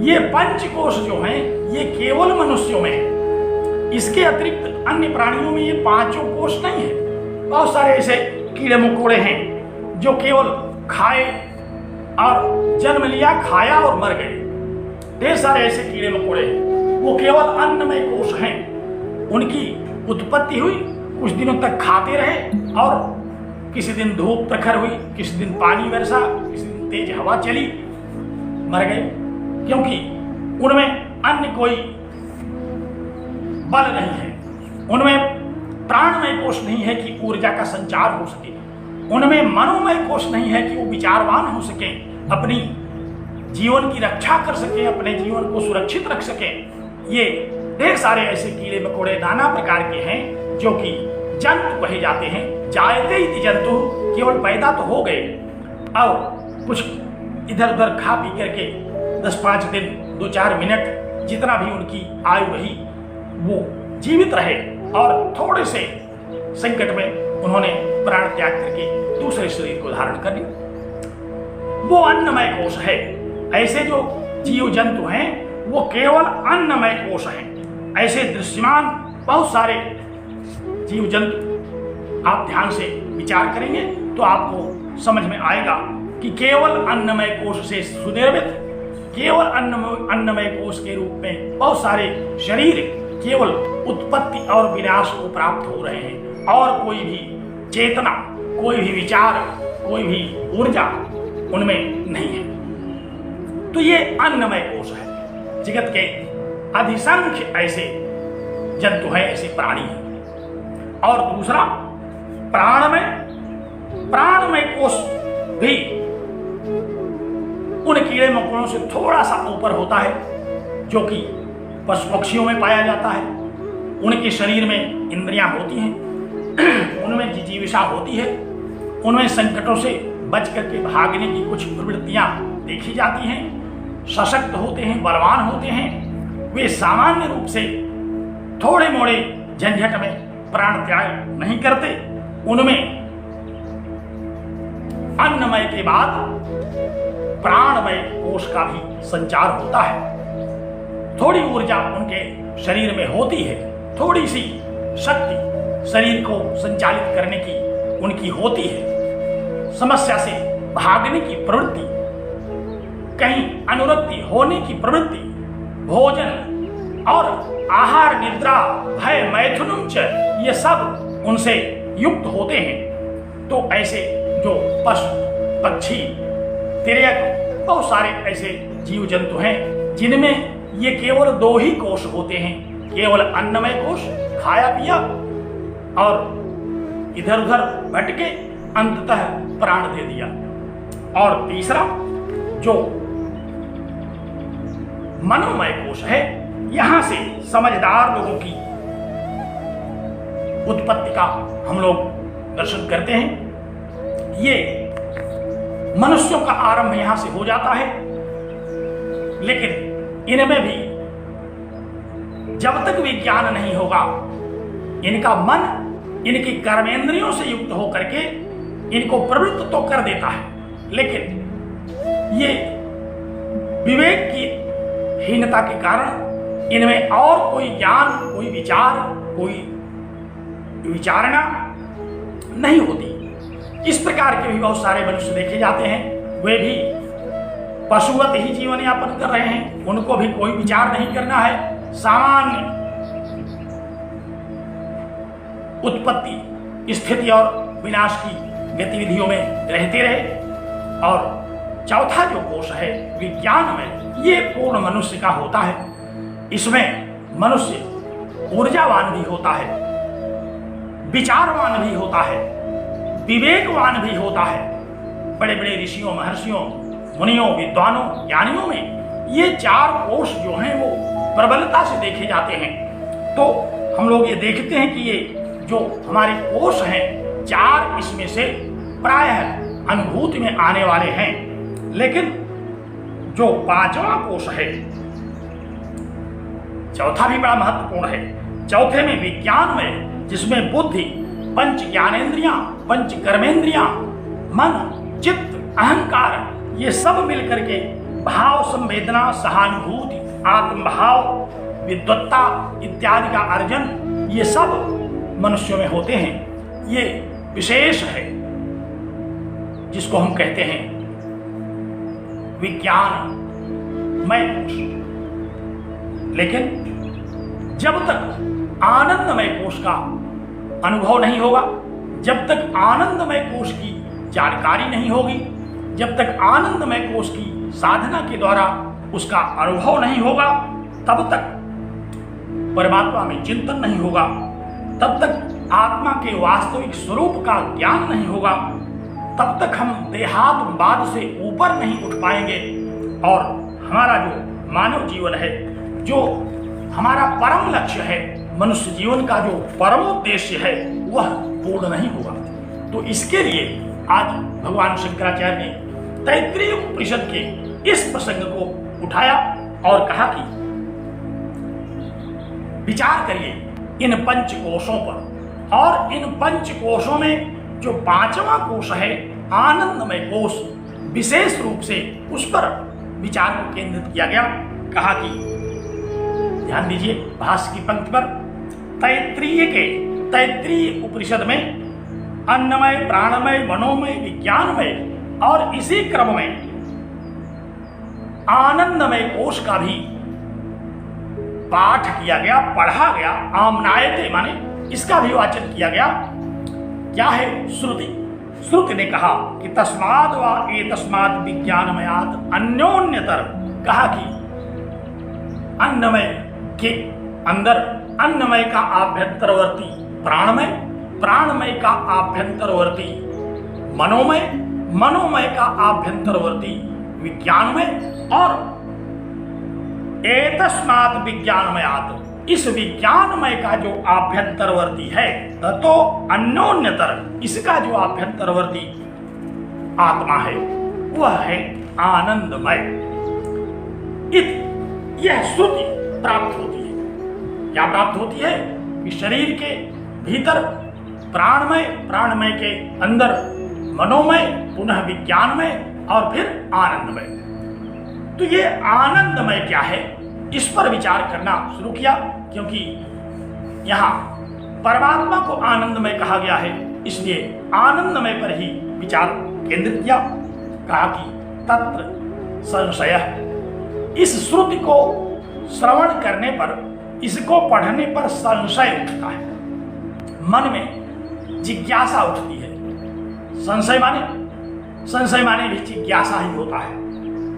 ये पंच कोष जो हैं ये केवल मनुष्यों में है। इसके अतिरिक्त अन्य प्राणियों में ये पांचों कोष नहीं है। बहुत सारे ऐसे कीड़े मकोड़े हैं जो केवल खाए और जन्म लिया, खाया और मर गए। ढेर सारे ऐसे कीड़े मकोड़े हैं, वो केवल अन्नमय कोष हैं। उनकी उत्पत्ति हुई, कुछ दिनों तक खाते रहे और किसी दिन धूप प्रखर हुई, किसी दिन पानी बरसा, किसी दिन तेज हवा चली, मर गए। क्योंकि उनमें अन्य कोई बल नहीं है, उनमें प्राणमय कोष नहीं है कि ऊर्जा का संचार हो सके, उनमें मनोमय कोष नहीं है कि वो विचारवान हो सके, अपनी जीवन की रक्षा कर सके, अपने जीवन को सुरक्षित रख सके। ये ढेर सारे ऐसे कीड़े मकोड़े नाना प्रकार के हैं जो कि जंतु कहे जाते हैं। जायते इति जंतु, केवल पैदा तो हो गए और कुछ इधर उधर खा पी करके 10-5 दिन 2-4 मिनट जितना भी उनकी आयु रही वो जीवित रहे और थोड़े से संकट में उन्होंने प्राण त्याग करके दूसरे शरीर को धारण कर लिया। वो अन्नमय कोष है। ऐसे जो जीव जंतु हैं वो केवल अन्नमय कोष हैं। ऐसे दृश्यमान बहुत सारे जीव जंतु आप ध्यान से विचार करेंगे तो आपको समझ में आएगा कि केवल अन्नमय कोष से सुनिर्मित, केवल अन्नमय कोष के रूप में बहुत सारे शरीर केवल उत्पत्ति और विनाश को प्राप्त हो रहे हैं और कोई भी चेतना, कोई भी विचार, कोई भी ऊर्जा उनमें नहीं है। तो ये अन्नमय कोष है। जगत के अधिसंख्य ऐसे जंतु हैं, ऐसे प्राणी हैं। और दूसरा प्राणमय कोष भी उन कीड़े मकोड़ों से थोड़ा सा ऊपर होता है जो कि पशु पक्षियों में पाया जाता है। उनके शरीर में इंद्रियां होती हैं, उनमें जिजीविषा होती है, उनमें संकटों से बच करके भागने की कुछ प्रवृत्तियां देखी जाती हैं, सशक्त होते हैं, बलवान होते हैं। वे सामान्य रूप से थोड़े मोड़े झंझट में प्राण त्याग नहीं करते। उनमें अन्नमय के बाद प्राणमय कोष का भी संचार होता है। थोड़ी ऊर्जा उनके शरीर में होती है, थोड़ी सी शक्ति शरीर को संचालित करने की उनकी होती है। समस्या से भागने की प्रवृत्ति, कहीं अनुरक्ति होने की प्रवृत्ति, भोजन और आहार, निद्रा, भय, मैथुनम च, ये सब उनसे युक्त होते हैं। तो ऐसे जो पशु पक्षी तिर्यक बहुत सारे ऐसे जीव जंतु हैं जिनमें ये केवल 2 ही कोष होते हैं, केवल अन्नमय कोष, खाया पिया और इधर उधर भटके अंततः प्राण दे दिया। और तीसरा जो मनोमय कोष है, यहां से समझदार लोगों की उत्पत्ति का हम लोग दर्शन करते हैं। ये मनुष्यों का आरंभ यहां से हो जाता है, लेकिन इनमें भी जब तक विज्ञान नहीं होगा, इनका मन इनकी कर्मेंद्रियों से युक्त होकर के इनको प्रवृत्त तो कर देता है, लेकिन ये विवेक की हीनता के कारण इनमें और कोई ज्ञान, कोई विचार, कोई विचारणा नहीं होती। इस प्रकार के भी बहुत सारे मनुष्य देखे जाते हैं, वे भी पशुवत ही जीवन यापन कर रहे हैं, उनको भी कोई विचार नहीं करना है, सामान्य उत्पत्ति, स्थिति और विनाश की गतिविधियों में रहते रहे। और चौथा जो कोष है विज्ञान में, ये पूर्ण मनुष्य का होता है। इसमें मनुष्य ऊर्जावान भी होता है, विचारवान भी होता है, विवेकवान भी होता है। बड़े बड़े ऋषियों, महर्षियों, मुनियों, विद्वानों, ज्ञानियों में ये 4 कोश जो हैं वो प्रबलता से देखे जाते हैं। तो हम लोग ये देखते हैं कि ये जो हमारे कोश हैं 4, इसमें से प्रायः अनुभूति में आने वाले हैं। लेकिन जो 5वां कोश है, चौथा भी बड़ा महत्वपूर्ण है। चौथे में विज्ञान में, जिसमें बुद्धि, पंच ज्ञानेन्द्रियां, पंच कर्मेंद्रियां, मन, चित्त, अहंकार, ये सब मिलकर के भाव, संवेदना, सहानुभूति, आत्मभाव, विद्वत्ता इत्यादि का अर्जन, ये सब मनुष्यों में होते हैं। ये विशेष है जिसको हम कहते हैं विज्ञानमय कोश। लेकिन जब तक आनंदमय कोश का अनुभव नहीं होगा, जब तक आनंदमय कोश की जानकारी नहीं होगी, जब तक आनंदमय कोश की साधना के द्वारा उसका अनुभव नहीं होगा, तब तक परमात्मा में चिंतन नहीं होगा, तब तक आत्मा के वास्तविक स्वरूप का ज्ञान नहीं होगा, तब तक हम देहात्मवाद से ऊपर नहीं उठ पाएंगे और हमारा जो मानव जीवन है, जो हमारा परम लक्ष्य है, मनुष्य जीवन का जो परमोद्देश्य है, वह पूर्ण नहीं होगा। तो इसके लिए आज भगवान शंकराचार्य ने तैत्तिरीय उपनिषद के इस प्रसंग को उठाया और कहा कि विचार करिए इन 5 कोशों पर, और इन 5 कोशों में जो 5वां कोश है आनंदमय कोश, विशेष रूप से उस पर विचार को केंद्रित किया गया। कहा कि ध्यान दीजिए भाष्य की पंक्ति पर, तैत्तिरीय उपनिषद में अन्नमय, प्राणमय, मनोमय, विज्ञानमय और इसी क्रम में आनंदमय कोश का भी पाठ किया गया, पढ़ा गया। आमनायते माने इसका भी वाचन किया गया। क्या है? श्रुति। श्रुति ने कहा कि तस्माद वा एतस्माद विज्ञानमयात् अन्योन्यतर, कहा कि अन्नमय के अंदर अन्नमय का आभ्यंतरवर्ती प्राणमय, प्राणमय का आभ्यंतरवर्ती मनोमय, मनोमय का आभ्यंतरवर्ती विज्ञानमय, और एतस्मात् विज्ञानमयात्, इस विज्ञानमय का जो आभ्यंतरवर्ती है, तो अन्योन्यतर, इसका जो आभ्यंतरवर्ती आत्मा है वह है आनंदमय। यह श्रुति प्राप्त होती है। क्या प्राप्त होती है? कि शरीर के भीतर प्राणमय, प्राणमय के अंदर मनोमय, पुनः विज्ञानमय और फिर आनंदमय। तो ये आनंदमय क्या है, इस पर विचार करना शुरू किया, क्योंकि यहाँ परमात्मा को आनंदमय कहा गया है, इसलिए आनंदमय पर ही विचार केंद्रित किया। कहा कि तत्र संशय, इस श्रुति को श्रवण करने पर, इसको पढ़ने पर संशय उठता है, मन में जिज्ञासा उठती है। संशय माने भी जिज्ञासा ही होता है।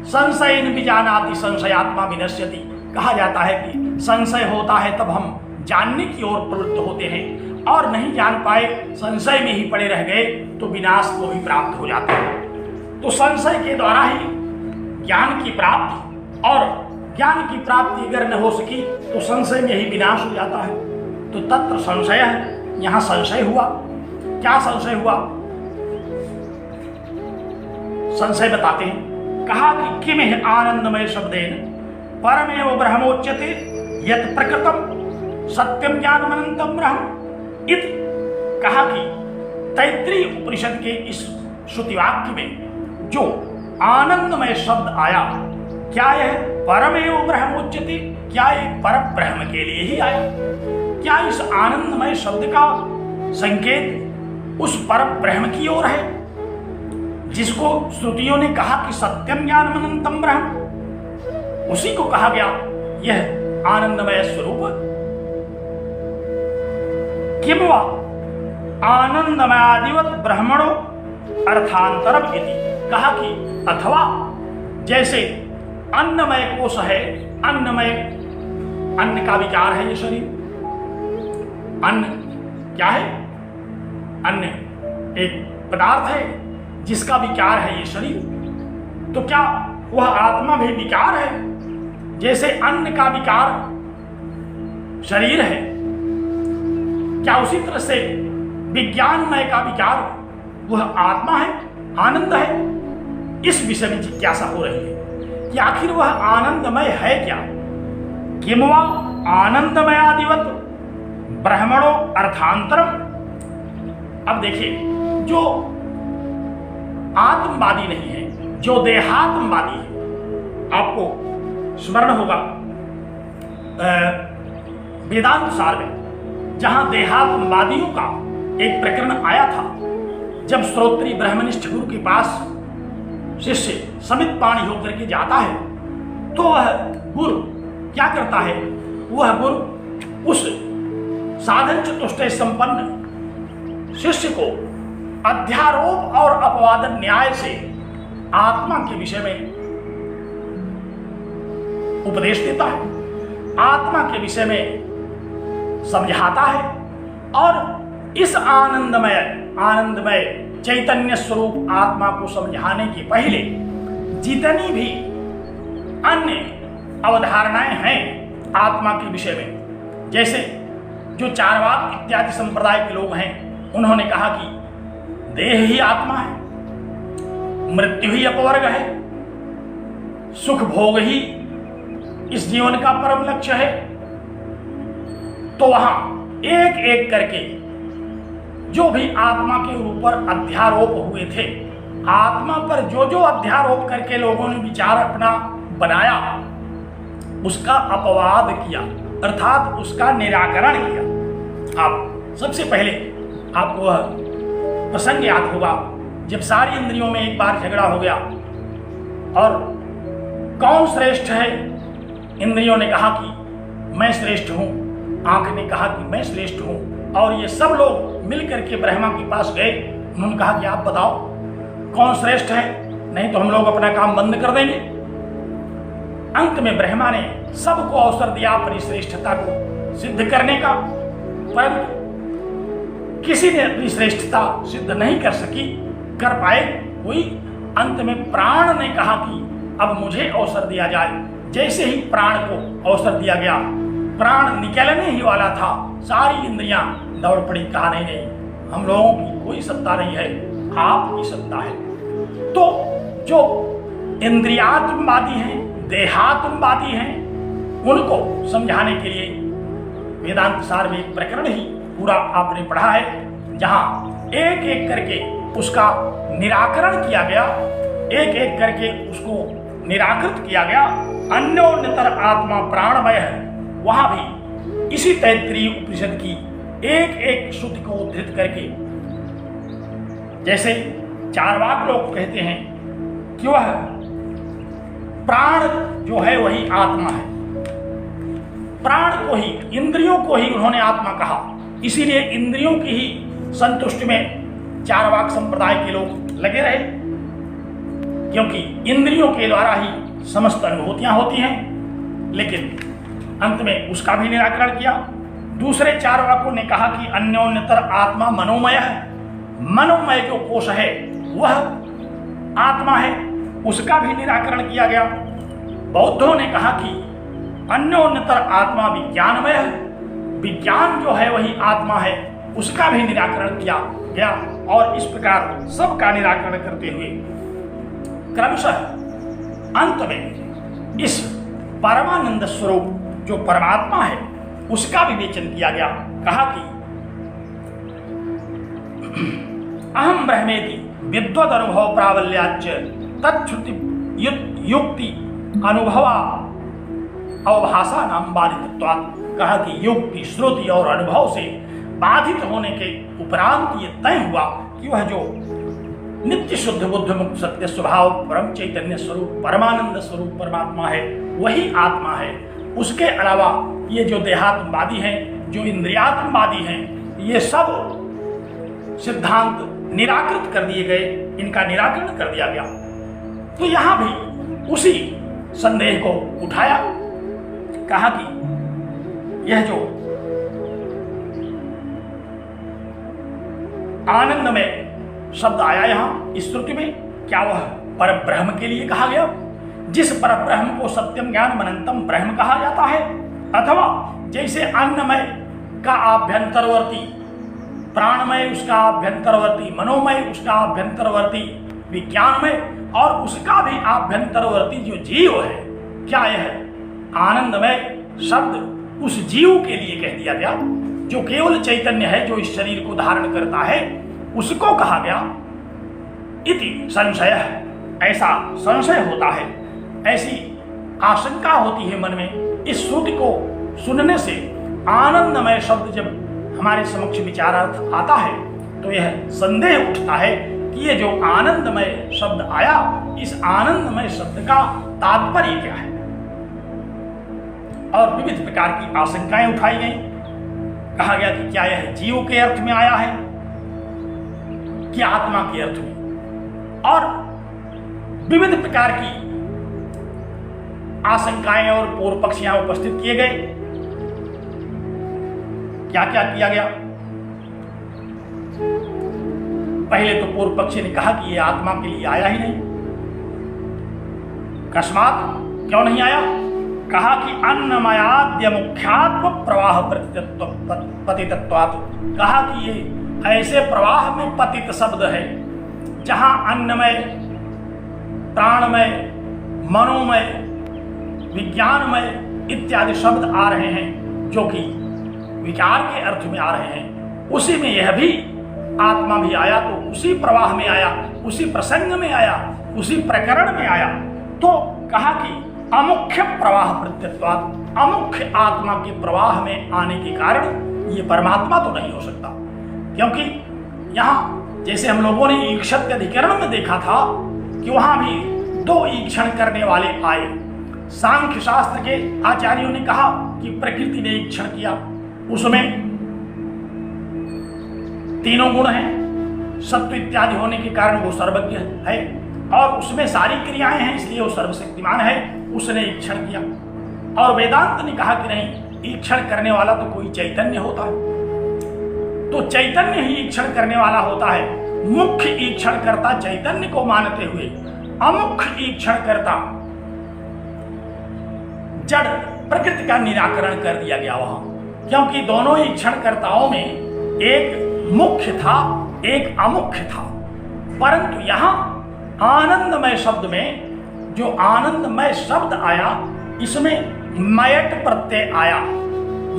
संशयन विजानाति संशयात्मा विनश्यति, कहा जाता है कि संशय होता है तब हम जानने की ओर प्रवृत्त होते हैं, और नहीं जान पाए, संशय में ही पड़े रह गए तो विनाश को ही प्राप्त हो जाता है। तो संशय के द्वारा ही ज्ञान की प्राप्ति, और ज्ञान की प्राप्ति अगर न हो सकी तो संशय में ही विनाश हो जाता है। तो तत्र संशय है, यहां संशय हुआ। क्या संशय हुआ? संशय बताते हैं। कहा कि किम है आनंदमय शब्देन परमेव ब्रह्मोच्यते यत् प्रकृतम सत्यम ज्ञानमनंतम ब्रह्म इति। कहा कि तैत्तिरीय उपनिषद के इस श्रुतिवाक्य में जो आनंदमय शब्द आया, क्या यह परमेव ब्रह्मोच्यते, क्या यह पर ब्रह्म के लिए ही आया? क्या इस आनंदमय शब्द का संकेत उस पर ब्रह्म की ओर है, जिसको श्रुतियों ने कहा कि सत्यम ज्ञानमनंतम ब्रह्म, उसी को कहा गया यह आनंदमय स्वरूप? किम वा आनंदमयादिवत ब्रह्मणो अर्थांतरम इति। कहा कि अथवा जैसे अन्नमय कोश है, अन्नमय, अन्न का विचार है ये शरीर। अन्न क्या है? अन्य एक पदार्थ है जिसका विकार है ये शरीर, तो क्या वह आत्मा भी विकार है? जैसे अन्न का विकार शरीर है, क्या उसी तरह से विज्ञानमय का विकार वह आत्मा है, आनंद है? इस विषय में जिज्ञासा हो रही है कि आखिर वह आनंदमय है क्या? किम वा आनंदमयादिवत ब्रह्मणो अर्थांतरम। अब देखिए, जो आत्मवादी नहीं है, जो देहात्मवादी है, आपको स्मरण होगा वेदांत सार में जहां देहात्मवादियों का एक प्रकरण आया था, जब श्रोत्री ब्रह्मनिष्ठ गुरु के पास शिष्य समित पाणी होकर के जाता है, तो वह गुरु क्या करता है? वह गुरु उस साधन चतुष्टय संपन्न शिष्य को अध्यारोप और अपवादन न्याय से आत्मा के विषय में उपदेश देता है, आत्मा के विषय में समझाता है, और इस आनंदमय चैतन्य स्वरूप आत्मा को समझाने के पहले जितनी भी अन्य अवधारणाएं हैं आत्मा के विषय में, जैसे जो चारवाक इत्यादि संप्रदाय के लोग हैं, उन्होंने कहा कि देह ही आत्मा है, मृत्यु ही अपवर्ग है, सुख भोग ही इस जीवन का परम लक्ष्य है। तो वहां एक एक करके जो भी आत्मा के ऊपर अध्यारोप हुए थे, आत्मा पर जो जो अध्यारोप करके लोगों ने विचार अपना बनाया, उसका अपवाद किया, अर्थात उसका निराकरण किया। आप सबसे पहले आपको वह प्रसंग याद होगा जब सारी इंद्रियों में एक बार झगड़ा हो गया और कौन श्रेष्ठ है? इंद्रियों ने कहा कि मैं श्रेष्ठ हूं, आंख ने कहा कि मैं श्रेष्ठ हूं, और ये सब लोग मिलकर के ब्रह्मा के पास गए। उन्होंने कहा कि आप बताओ कौन श्रेष्ठ है, नहीं तो हम लोग अपना काम बंद कर देंगे। अंत में ब्रह्मा ने सबको अवसर दिया अपनी श्रेष्ठता को सिद्ध करने का, परंतु किसी ने अपनी श्रेष्ठता सिद्ध नहीं कर पाए कोई। अंत में प्राण ने कहा कि अब मुझे अवसर दिया जाए। जैसे ही प्राण को अवसर दिया गया, प्राण निकलने ही वाला था, सारी इंद्रियां दौड़ पड़ी, कहा नहीं, हम लोगों की कोई सत्ता नहीं है, आपकी सत्ता है। तो जो इंद्रियात्मवादी हैं, देहात्मवादी हैं, उनको समझाने के लिए वेदांत सार में एक प्रकरण ही पूरा आपने पढ़ा है, जहां एक एक करके उसका निराकरण किया गया, एक एक करके उसको निराकृत किया गया। अन्योन्यतर आत्मा प्राणमय है, वहां भी इसी तैत्तिरीय उपनिषद की एक एक श्रुति को उद्धृत करके, जैसे चारवाक लोग कहते हैं कि वह प्राण जो है वही आत्मा है, प्राण को ही, इंद्रियों को ही उन्होंने आत्मा कहा। इसीलिए इंद्रियों की ही संतुष्टि में चारवाक संप्रदाय के लोग लगे रहे, क्योंकि इंद्रियों के द्वारा ही समस्त अनुभूतियां होती हैं। लेकिन अंत में उसका भी निराकरण किया। दूसरे चारवाकों ने कहा कि अन्योन्यतर आत्मा मनोमय है, मनोमय जो कोश है वह आत्मा है, उसका भी निराकरण किया गया। बौद्धों ने कहा कि अन्योन्यतर आत्मा विज्ञानमय है, विज्ञान जो है वही आत्मा है, उसका भी निराकरण किया गया। और इस प्रकार सबका निराकरण करते हुए क्रमशः अंत में इस परमानंद स्वरूप जो परमात्मा है उसका विवेचन किया गया। कहा कि अहम ब्रह्मेति विद्वद अनुभव प्राबल्याच्च तच्छ्रुति युक्ति अनुभवा अवभाषा नाम बाधितत्वात्। कहा कि युक्ति, श्रुति और अनुभव से बाधित होने के उपरांत ये तय हुआ कि वह जो नित्य शुद्ध बुद्ध मुक्त सत्य स्वभाव परम चैतन्य स्वरूप परमानंद स्वरूप परमात्मा है वही आत्मा है। उसके अलावा ये जो देहात्मवादी हैं, जो इंद्रियात्मवादी हैं, ये सब सिद्धांत निराकृत कर दिए गए, इनका निराकरण कर दिया गया। तो यहां भी उसी संदेह को उठाया, कहा कि यह जो आनंदमय शब्द आया यहाँ इस श्रुति में, क्या वह पर ब्रह्म के लिए कहा गया, जिस पर ब्रह्म को सत्यम ज्ञान अनंतम ब्रह्म कहा जाता है, अथवा जैसे अन्नमय का आभ्यंतरवर्ती, प्राणमय उसका आभ्यंतरवर्ती, मनोमय उसका आभ्यंतरवर्ती, विज्ञानमय और उसका भी आभ्यंतरवर्ती जो जीव है, क्या यह आनंदमय शब्द उस जीव के लिए कह दिया गया जो केवल चैतन्य है, जो इस शरीर को धारण करता है, उसको कहा गया इति संशय। ऐसा संशय होता है, ऐसी आशंका होती है मन में। इस श्रुति को सुनने से आनंदमय शब्द जब हमारे समक्ष विचारार्थ आता है तो यह संदेह उठता है कि ये जो आनंदमय शब्द आया, इस आनंदमय शब्द का तात्पर्य क्या है। और विविध प्रकार की आशंकाएं उठाई गई। कहा गया कि क्या यह जीव के अर्थ में आया है कि आत्मा के अर्थ में, और विविध प्रकार की आशंकाएं और पूर्व पक्ष यहां उपस्थित किए गए। क्या क्या किया गया? पहले तो पूर्व पक्षी ने कहा कि यह आत्मा के लिए आया ही नहीं। अकस्मात क्यों नहीं आया? कहा कि अन्नमयाद्य मुख्यात्म प्रवाह पतितत्वात्, कहा कि ये ऐसे प्रवाह में पतित शब्द है जहां अन्नमय, प्राणमय, मनोमय, विज्ञानमय इत्यादि शब्द आ रहे हैं जो कि विकार के अर्थ में आ रहे हैं। उसी में यह भी आत्मा भी आया, तो उसी प्रवाह में आया, उसी प्रसंग में आया, उसी प्रकरण में आया। तो कहा कि अमुख्य प्रवाह प्रत्यत्वात्, अमुख्य आत्मा के प्रवाह में आने के कारण ये परमात्मा तो नहीं हो सकता। क्योंकि यहां जैसे हम लोगों ने ईक्षत अधिकरण में देखा था कि वहां भी दो ईक्षण करने वाले आए। सांख्य शास्त्र के आचार्यों ने कहा कि प्रकृति ने ईक्षण किया, उसमें तीनों गुण हैं, सत्व इत्यादि होने के कारण वो सर्वज्ञ है, और उसमें सारी क्रियाएं हैं, इसलिए वो सर्वशक्तिमान है, उसने ईक्षण किया। और वेदांत ने कहा कि नहीं, ईक्षण करने वाला तो कोई चैतन्य होता है, तो चैतन्य ही ईक्षण करने वाला होता है। मुख्य ईक्षण करता चैतन्य को मानते हुए अमुख्य ईक्षण करता जड़ प्रकृति का निराकरण कर दिया गया वहां, क्योंकि दोनों ईक्षणकर्ताओं में एक मुख्य था, एक अमुख्य था। परंतु यहां आनंदमय शब्द में जो आनंदमय शब्द आया, इसमें मयट प्रत्यय आया।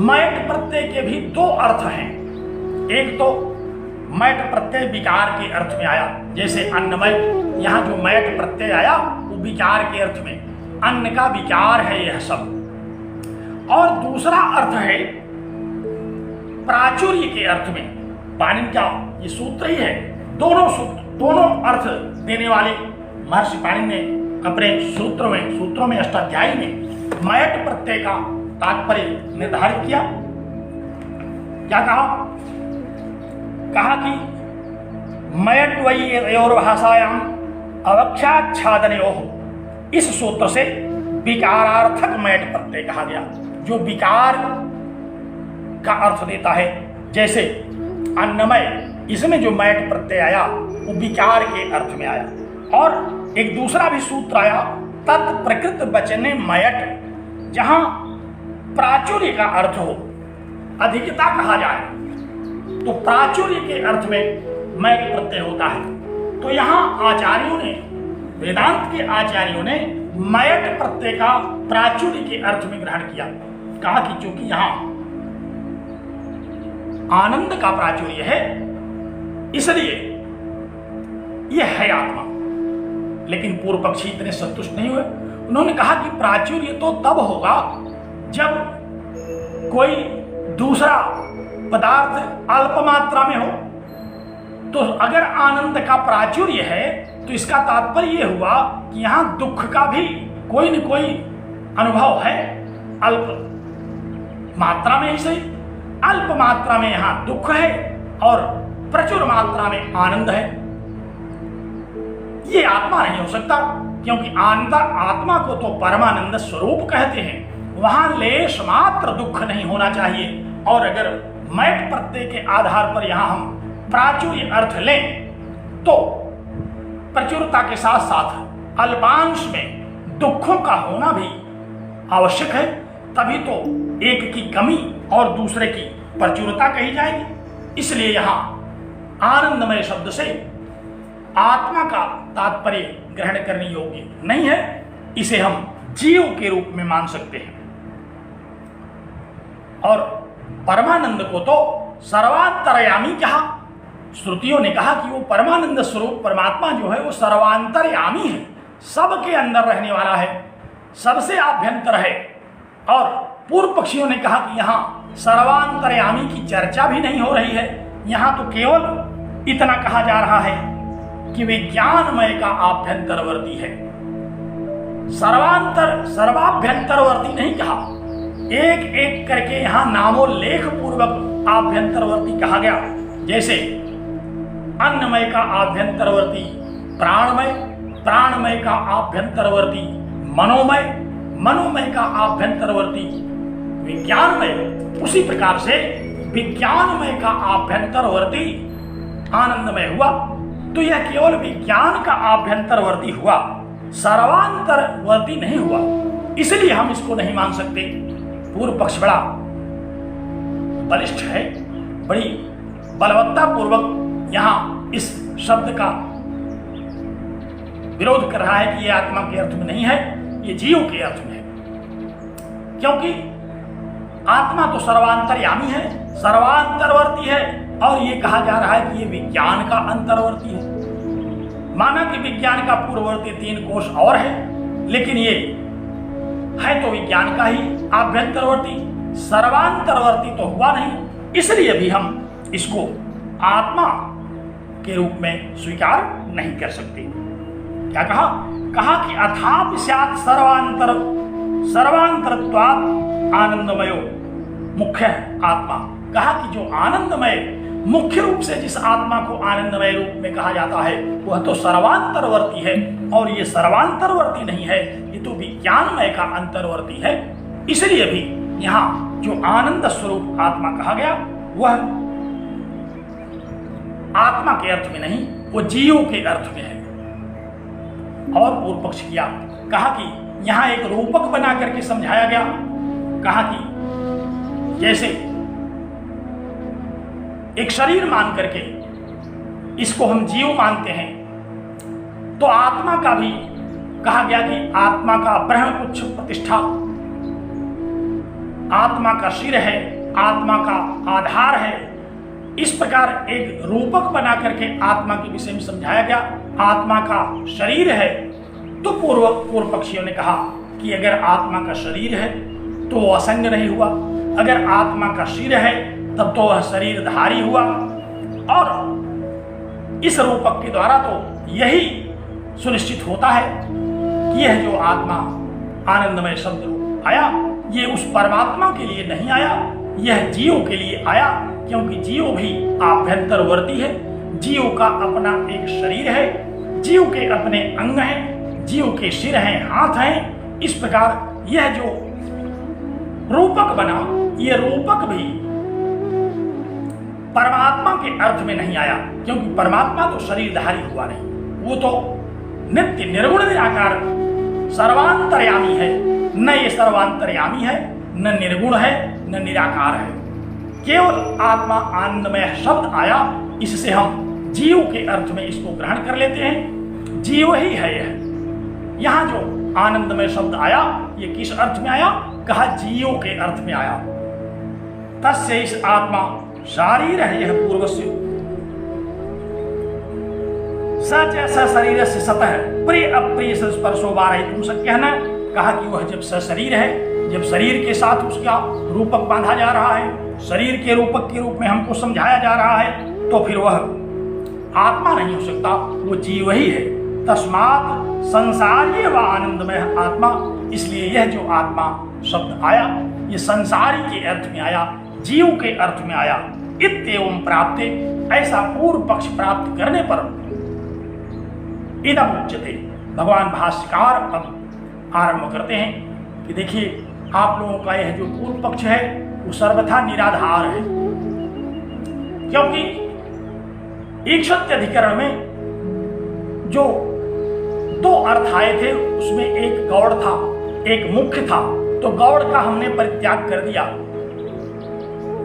मयट प्रत्यय के भी दो अर्थ हैं। एक तो मयट प्रत्यय विकार के अर्थ में आया, जैसे अन्नमय, यहां जो मयट प्रत्यय आया वो विकार के अर्थ में, अन्न का विकार है यह सब। और दूसरा अर्थ है प्राचुर्य के अर्थ में। पाणिनि का ये सूत्र ही है, दोनों अर्थ देने वाले महर्षि पाणिनि ने अपने सूत्रों में अष्टाध्यायी में मयट प्रत्यय का तात्पर्य निर्धारित किया। क्या कहा कि मयट वैयोर भाषायाम अवक्षाच्छादनयोः, इस सूत्र से विकारार्थक मयट प्रत्यय कहा गया, जो विकार का अर्थ देता है। जैसे अन्नमय, इसमें जो मयट प्रत्यय आया वो विकार के अर्थ में आया। और एक दूसरा भी सूत्र आया, तत्प्रकृत वचने मयट, जहां प्राचुर्य का अर्थ हो, अधिकता कहा जाए, तो प्राचुर्य के अर्थ में मयट प्रत्यय होता है। तो यहां आचार्यों ने, वेदांत के आचार्यों ने मयट प्रत्यय का प्राचुर्य के अर्थ में ग्रहण किया। कहा कि चूंकि यहां आनंद का प्राचुर्य है, इसलिए यह है आत्मा। लेकिन पूर्व पक्षी इतने संतुष्ट नहीं हुए। उन्होंने कहा कि प्राचुर्य तो तब होगा जब कोई दूसरा पदार्थ अल्प मात्रा में हो। तो अगर आनंद का प्राचुर्य है तो इसका तात्पर्य यह हुआ कि यहां दुख का भी कोई न कोई अनुभव है, अल्प मात्रा में ही सही। अल्प मात्रा में यहां दुख है और प्रचुर मात्रा में आनंद है। ये आत्मा नहीं हो सकता, क्योंकि आत्मा को तो परमानंद स्वरूप कहते हैं, वहां लेश मात्र दुख नहीं होना चाहिए। और अगर मयट प्रत्यय के आधार पर यहां हम प्राचुर्य अर्थ लें तो प्रचुरता के साथ साथ अल्पांश में दुखों का होना भी आवश्यक है, तभी तो एक की कमी और दूसरे की प्रचुरता कही जाएगी। इसलिए यहां आनंदमय शब्द से आत्मा का तात्पर्य ग्रहण करने योग्य नहीं है, इसे हम जीव के रूप में मान सकते हैं। और परमानंद को तो सर्वांतरयामी कहा। श्रुतियों ने कहा कि वो परमानंद स्वरूप परमात्मा जो है वो सर्वांतरयामी है, सबके अंदर रहने वाला है, सबसे आभ्यंतर है। और पूर्व पक्षियों ने कहा कि यहाँ सर्वांतरयामी की चर्चा भी नहीं हो रही है, यहाँ तो केवल इतना कहा जा रहा है कि वे ज्ञानमय का आभ्यंतरवर्ती है। सर्वाभ्यंतरवर्ती नहीं कहा, एक एक करके यहां नामोल्लेख पूर्वक आभ्यंतरवर्ती कहा गया। जैसे अन्नमय का आभ्यंतरवर्ती प्राणमय, प्राणमय का आभ्यंतरवर्ती मनोमय, मनोमय का आभ्यंतरवर्ती विज्ञानमय, उसी प्रकार से विज्ञानमय का आभ्यंतरवर्ती आनंदमय हुआ। तो यह केवल विज्ञान का आभ्यंतरवर्ती हुआ, सर्वांतरवर्ती नहीं हुआ, इसलिए हम इसको नहीं मान सकते। पूर्व पक्ष बड़ा बलिष्ठ है, बड़ी बलवत्ता पूर्वक यहां इस शब्द का विरोध कर रहा है कि यह आत्मा के अर्थ में नहीं है, ये जीव के अर्थ में है। क्योंकि आत्मा तो सर्वांतरयामी है, सर्वांतरवर्ती है, और ये कहा जा रहा है कि ये विज्ञान का अंतर्वर्ती है। माना कि विज्ञान का पूर्ववर्ती 3 कोश और है, लेकिन ये है तो विज्ञान का ही आभ्यंतरवर्ती, सर्वांतरवर्ती तो हुआ नहीं। इसलिए भी हम इसको आत्मा के रूप में स्वीकार नहीं कर सकते। क्या कहा? कहा कि अथापि स्यात् सर्वांतरत्वात् आनंदमयो मुख्य आत्मा। कहा कि जो आनंदमय मुख्य रूप से जिस आत्मा को आनंदमय रूप में कहा जाता है वह तो सर्वांतरवर्ती है, और ये सर्वांतरवर्ती नहीं है, ये तो विज्ञानमय का अंतर्वर्ती है। इसलिए भी यहाँ जो आनंद स्वरूप आत्मा कहा गया वह आत्मा के अर्थ में नहीं, वो जीव के अर्थ में है। और पूर्व पक्ष किया, कहा कि यहाँ एक रूपक बना करके समझाया गया। कहा कि जैसे एक शरीर मान करके इसको हम जीव मानते हैं, तो आत्मा का भी कहा गया कि आत्मा का ब्रह्मपुच्छ प्रतिष्ठा, आत्मा का सिर है, आत्मा का आधार है। इस प्रकार एक रूपक बना करके आत्मा के विषय में समझाया गया। आत्मा का शरीर है, तो पूर्व पक्षियों ने कहा कि अगर आत्मा का शरीर है तो वह असंग नहीं हुआ, अगर आत्मा का सिर है तब तो वह शरीरधारी हुआ। और इस रूपक के द्वारा तो यही सुनिश्चित होता है कि यह जो आत्मा आनंदमय शब्द आया, ये उस परमात्मा के लिए नहीं आया, यह जीव के लिए आया। क्योंकि जीव भी आभ्यंतरवर्ती है, जीव का अपना एक शरीर है, जीव के अपने अंग हैं, जीव के सिर हैं, हाथ हैं। इस प्रकार यह जो रूपक बना, यह रूपक भी परमात्मा के अर्थ में नहीं आया, क्योंकि परमात्मा तो शरीरधारी हुआ नहीं, वो तो नित्य निर्गुण निराकार सर्वांतरयामी है। न ये सर्वांतरयामी है, न निर्गुण है, न निराकार है। केवल आत्मा आनंदमय शब्द आया, इससे हम जीव के अर्थ में इसको ग्रहण कर लेते हैं, जीव ही है यह। यहाँ जो आनंदमय शब्द आया, ये किस अर्थ में आया? कहा जीव के अर्थ में आया। तस्य इस आत्मा शारीर है, यह पूर्वस्य सच शरीर से सतह प्रिय अप्रिय स्पर्शो बारहितुं शक्यः न। कहा कि वह जब सशरीर है, जब शरीर के साथ उसका रूपक बांधा जा रहा है, शरीर के रूपक के रूप में हमको समझाया जा रहा है, तो फिर वह आत्मा नहीं हो सकता, वो जीव ही है। तस्मात् संसारीय व आनंदमय आत्मा, इसलिए यह जो आत्मा शब्द आया, ये संसारी के अर्थ में आया, जीव के अर्थ में आया। इत्येवं प्राप्ते, ऐसा पूर्व पक्ष प्राप्त करने पर इदम उच्यते। भगवान भाष्यकार अब आरंभ करते हैं कि देखिए, आप लोगों का यह जो पूर्व पक्ष है वो सर्वथा निराधार है, क्योंकि ईक्षत्य अधिकरण में जो दो अर्थ आए थे, उसमें एक गौड़ था, एक मुख्य था। तो गौड़ का हमने परित्याग कर दिया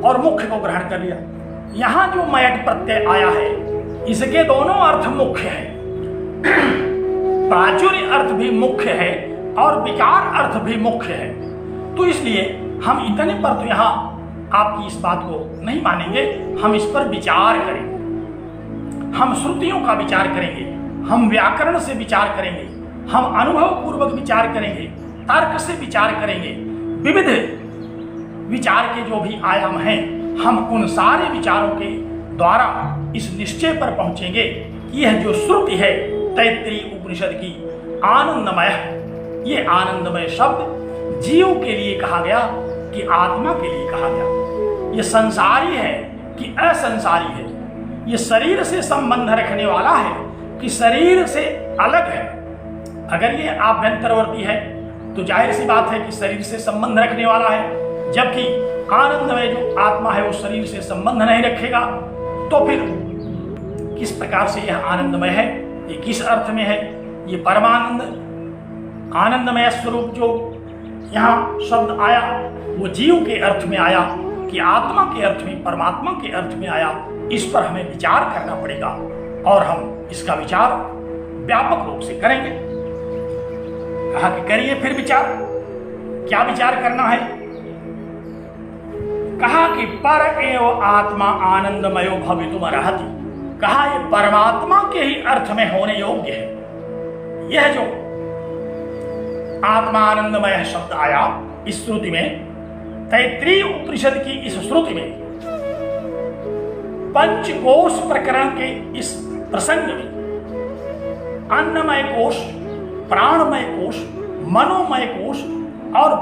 और मुख्य को ग्रहण कर लिया। यहां जो मयट प्रत्यय आया है, इसके दोनों अर्थ मुख्य है। प्राचुर्य अर्थ भी मुख्य है और विकार अर्थ भी मुख्य है। तो इसलिए हम इतने पर तो यहां आपकी इस बात को नहीं मानेंगे, हम इस पर विचार करेंगे, हम श्रुतियों का विचार करेंगे, हम व्याकरण से विचार करेंगे, हम अनुभव पूर्वक विचार करेंगे, तर्क से विचार करेंगे, विविध विचार के जो भी आयाम हैं, हम उन सारे विचारों के द्वारा इस निश्चय पर पहुंचेंगे कि यह जो श्रुति है तैत्तिरीय उपनिषद की आनंदमय, ये आनंदमय शब्द जीव के लिए कहा गया कि आत्मा के लिए कहा गया। ये संसारी है कि असंसारी है, ये शरीर से संबंध रखने वाला है कि शरीर से अलग है। अगर ये आभ्यंतरवर्ती है तो जाहिर सी बात है कि शरीर से संबंध रखने वाला है, जबकि आनंदमय जो आत्मा है वो शरीर से संबंध नहीं रखेगा। तो फिर किस प्रकार से यह आनंदमय है, ये किस अर्थ में है? ये परमानंद आनंदमय स्वरूप जो यहाँ शब्द आया वो जीव के अर्थ में आया कि आत्मा के अर्थ में, परमात्मा के अर्थ में आया। इस पर हमें विचार करना पड़ेगा और हम इसका विचार व्यापक रूप से करेंगे। कहा कि करिए फिर विचार। क्या विचार करना है? कहा कि पर एव आत्मा आनंदमयो भवितुमर्हति। कहा ये परमात्मा के ही अर्थ में होने योग्य है। यह जो आत्मा आनंदमय शब्द आया इस श्रुति में, तैत्तिरीय उपनिषद की इस श्रुति में, पंचकोश प्रकरण के इस प्रसंग में अन्नमय कोश, प्राणमय कोश, मनोमय कोश और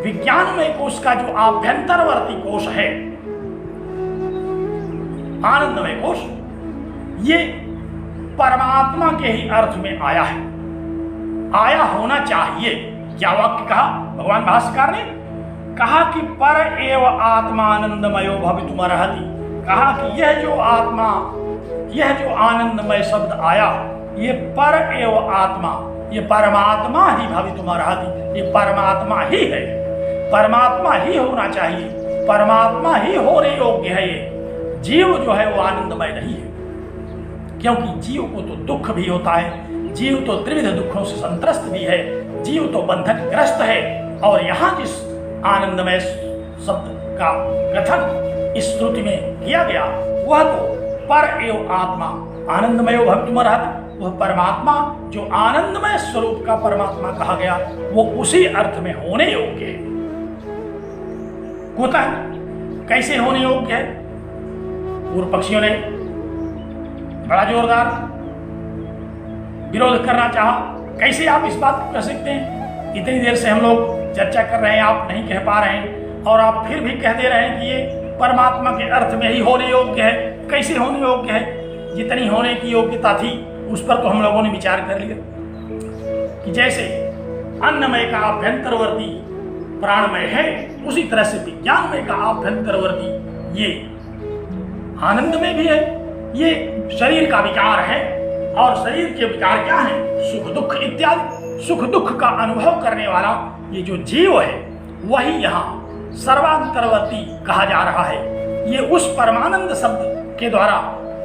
विज्ञानमय कोश का जो आभ्यंतरवर्ती कोश है आनंदमय कोश, ये परमात्मा के ही अर्थ में आया है, आया होना चाहिए। क्या वाक्य कहा भगवान भाष्यकार ने? कहा कि पर एव आत्मानंदमयो भवितुमर्हति। कहा कि यह जो आत्मा, यह जो आनंदमय शब्द आया, ये पर एव आत्मा, ये परमात्मा ही भवितुमर्हति, ये परमात्मा ही है, परमात्मा ही होना चाहिए, परमात्मा ही होने योग्य है। ये जीव जो है वो आनंदमय नहीं है, क्योंकि जीव को तो दुख भी होता है, जीव तो त्रिविध दुखों से संत्रस्त भी है, जीव तो बंधन ग्रस्त है। और यहाँ जिस आनंदमय शब्द का कथन इस श्रुति में किया गया वह तो पर एव आत्मा आनंदमयो भवितुमर्हति, वह परमात्मा जो आनंदमय स्वरूप का परमात्मा कहा गया वो उसी अर्थ में होने योग्य है। कुतः कैसे होने योग्य है? पूर्व पक्षियों ने बड़ा जोरदार विरोध करना चाहा। कैसे आप इस बात को कह सकते हैं? इतनी देर से हम लोग चर्चा कर रहे हैं, आप नहीं कह पा रहे हैं और आप फिर भी कह दे रहे हैं कि ये परमात्मा के अर्थ में ही होने योग्य है। कैसे होने योग्य है? जितनी होने की योग्यता थी उस पर तो हम लोगों ने विचार कर लिया कि जैसे अन्नमय का आभ्यंतरवर्ती प्राणमय है, उसी तरह से विज्ञानमय का आभ्यंतरवर्ती ये आनंद में भी है। ये शरीर का विकार है और शरीर के विकार क्या है? सुख दुख इत्यादि। सुख दुख का अनुभव करने वाला ये जो जीव है वही यहाँ सर्वांतरवर्ती कहा जा रहा है। ये उस परमानंद शब्द के द्वारा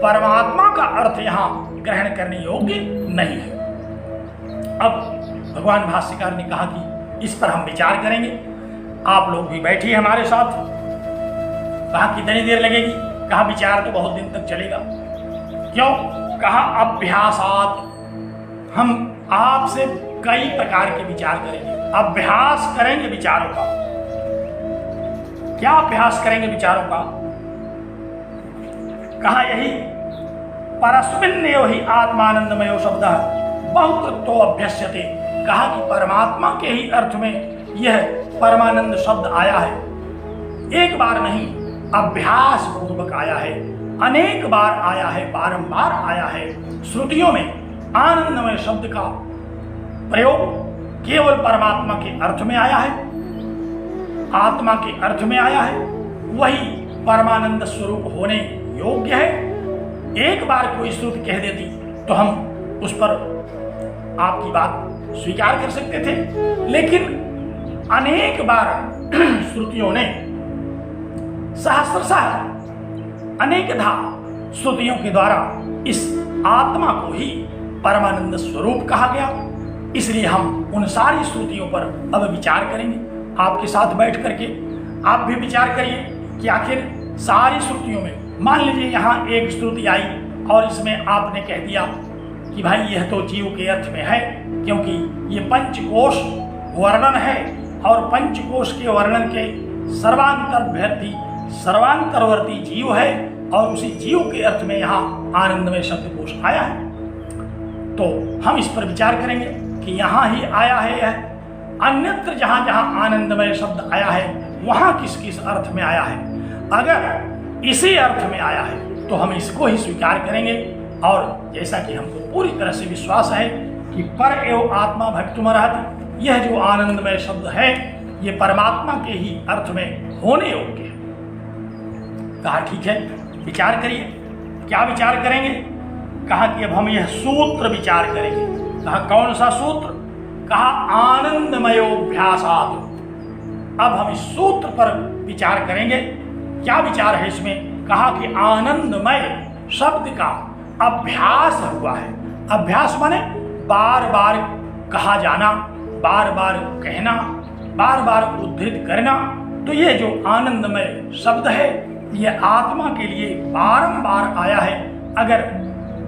परमात्मा का अर्थ यहाँ ग्रहण करने योग्य नहीं है। अब भगवान भाष्यकार ने कहा कि इस पर हम विचार करेंगे, आप लोग भी बैठिए हमारे साथ। कहा कितनी देर लगेगी? कहा विचार तो बहुत दिन तक चलेगा। क्यों? कहा अभ्यासात, हम आपसे कई प्रकार के विचार करेंगे, अभ्यास करेंगे विचारों का। क्या अभ्यास करेंगे विचारों का? कहा यही परस्मिन्नेव ही आत्मानंदमयो शब्द बहुत तो अभ्यस्यते। कहा कि परमात्मा के ही अर्थ में यह परमानंद शब्द आया है, एक बार नहीं अभ्यास पूर्वक आया है, अनेक बार आया है, बारंबार आया है। श्रुतियों में आनंदमय शब्द का प्रयोग केवल परमात्मा के अर्थ में आया है, आत्मा के अर्थ में आया है, वही परमानंद स्वरूप होने योग्य है। एक बार कोई श्रुति कह देती तो हम उस पर आपकी बात स्वीकार कर सकते थे, लेकिन अनेक बार श्रुतियों ने सहस्रशः अनेकधा श्रुतियों के द्वारा इस आत्मा को ही परमानंद स्वरूप कहा गया। इसलिए हम उन सारी श्रुतियों पर अब विचार करेंगे। आपके साथ बैठ करके आप भी विचार करिए कि आखिर सारी श्रुतियों में, मान लीजिए यहाँ एक श्रुति आई और इसमें आपने कह दिया कि भाई यह तो जीव के अर्थ में है, क्योंकि ये पंचकोश वर्णन है और पंचकोश के वर्णन के सर्वांतरवर्ती जीव है और उसी जीव के अर्थ में यहाँ आनंदमय शब्दकोश आया है। तो हम इस पर विचार करेंगे कि यहाँ ही आया है यह, अन्यत्र जहाँ जहाँ आनंदमय शब्द आया है वहाँ किस किस अर्थ में आया है। अगर इसी अर्थ में आया है तो हम इसको ही स्वीकार करेंगे। और जैसा कि हमको पूरी तरह से विश्वास है कि पर एव आत्मा भक्तुमर्हति, यह जो आनंदमय शब्द है ये परमात्मा के ही अर्थ में होने योग्य है। कहा ठीक है, विचार करिए। क्या विचार करेंगे? कहा कि अब हम यह सूत्र विचार करेंगे। कहा कौन सा सूत्र? कहा आनंदमयोभ्यासात्। अब हम इस सूत्र पर विचार करेंगे। क्या विचार है इसमें? कहा कि आनंदमय शब्द का अभ्यास हुआ है। अभ्यास माने बार बार कहा जाना, बार बार कहना, बार बार उद्धृत करना। तो ये जो आनंदमय शब्द है ये आत्मा के लिए बारंबार आया है। अगर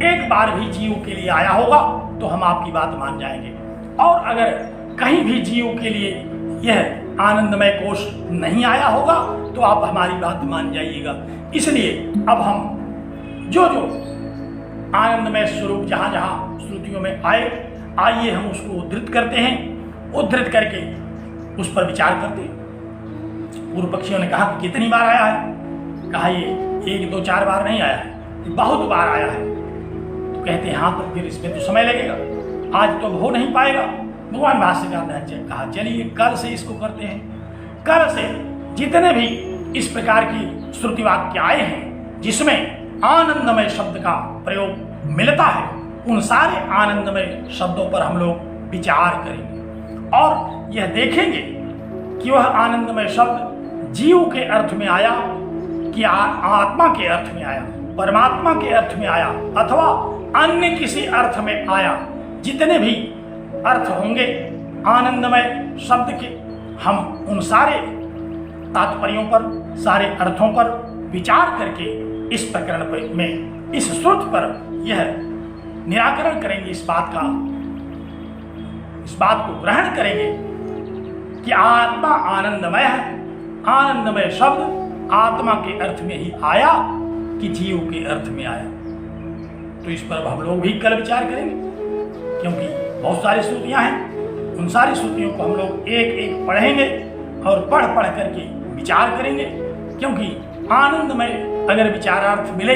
एक बार भी जीव के लिए आया होगा तो हम आपकी बात मान जाएंगे, और अगर कहीं भी जीव के लिए यह आनंदमय कोश नहीं आया होगा तो आप हमारी बात मान जाइएगा। इसलिए अब हम जो जो आनंदमय स्वरूप जहाँ जहाँ श्रुतियों में आइए हम उसको उद्धृत करते हैं, उद्धृत करके उस पर विचार करते हैं। पूर्व पक्षियों ने कहा कि कितनी बार आया है? कहा ये 1 2 4 बार नहीं आया है, बहुत बार आया है। तो कहते हैं हाँ, तो फिर इसमें तो समय लगेगा, आज तो हो नहीं पाएगा। भगवान भाष्यकार ने कहा चलिए कल से इसको करते हैं। कल से जितने भी इस प्रकार की श्रुति वाक्य आए हैं जिसमें आनंदमय शब्द का प्रयोग मिलता है, उन सारे आनंदमय शब्दों पर हम लोग विचार करेंगे और यह देखेंगे कि वह आनंदमय शब्द जीव के अर्थ में आया कि आत्मा के अर्थ में आया, परमात्मा के अर्थ में आया, अथवा अन्य किसी अर्थ में आया। जितने भी अर्थ होंगे आनंदमय शब्द के, हम उन सारे तात्पर्यों पर, सारे अर्थों पर विचार करके इस प्रकरण में, इस श्रुति पर यह निराकरण करेंगे। इस बात को ग्रहण करेंगे कि आत्मा आनंदमय है। आनंदमय शब्द आत्मा के अर्थ में ही आया कि जीव के अर्थ में आया। तो इस पर हम लोग भी कल विचार करेंगे, क्योंकि बहुत सारी श्रुतियां हैं। उन सारी श्रुतियों को हम लोग एक एक पढ़ेंगे और पढ़ करके विचार करेंगे। क्योंकि आनंदमय अगर विचारार्थ मिले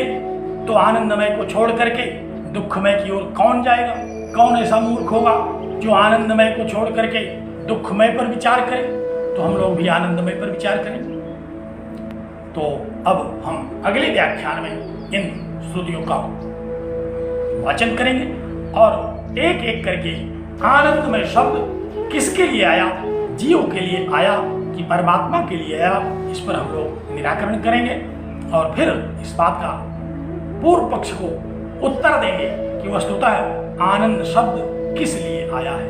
तो आनंदमय को छोड़ करके दुखमय की ओर कौन जाएगा? कौन ऐसा मूर्ख होगा जो आनंदमय को छोड़ करके दुखमय पर विचार करे? तो हम लोग भी आनंदमय पर विचार करेंगे। तो अब हम अगले व्याख्यान में इन श्रुतियों का वाचन करेंगे और एक एक करके आनंदमय शब्द किसके लिए आया, जीव के लिए आया कि परमात्मा के लिए आया, इस पर हम लोग निराकरण करेंगे और फिर इस बात का पूर्व पक्ष को उत्तर देंगे कि वस्तुतः आनंद शब्द किस लिए आया है।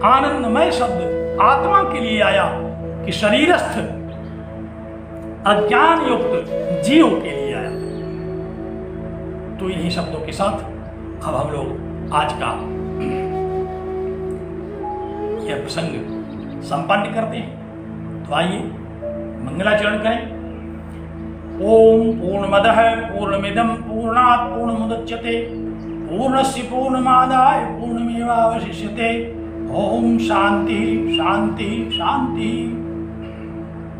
आनंदमय शब्द आत्मा के लिए आया कि शरीरस्थ अज्ञान युक्त जीव के लिए आया। तो इन्हीं शब्दों के साथ अब हम लोग आज का यह प्रसंग संपन्न करते हैं। तो आइए मंगलाचरण करें। ओम पूर्णमदः पूर्णमिदं पूर्णात् पूर्णमुदच्यते पूर्णस्य पूर्णमादाय पूर्णमेवावशिष्यते। ओम शांति शांति शांति।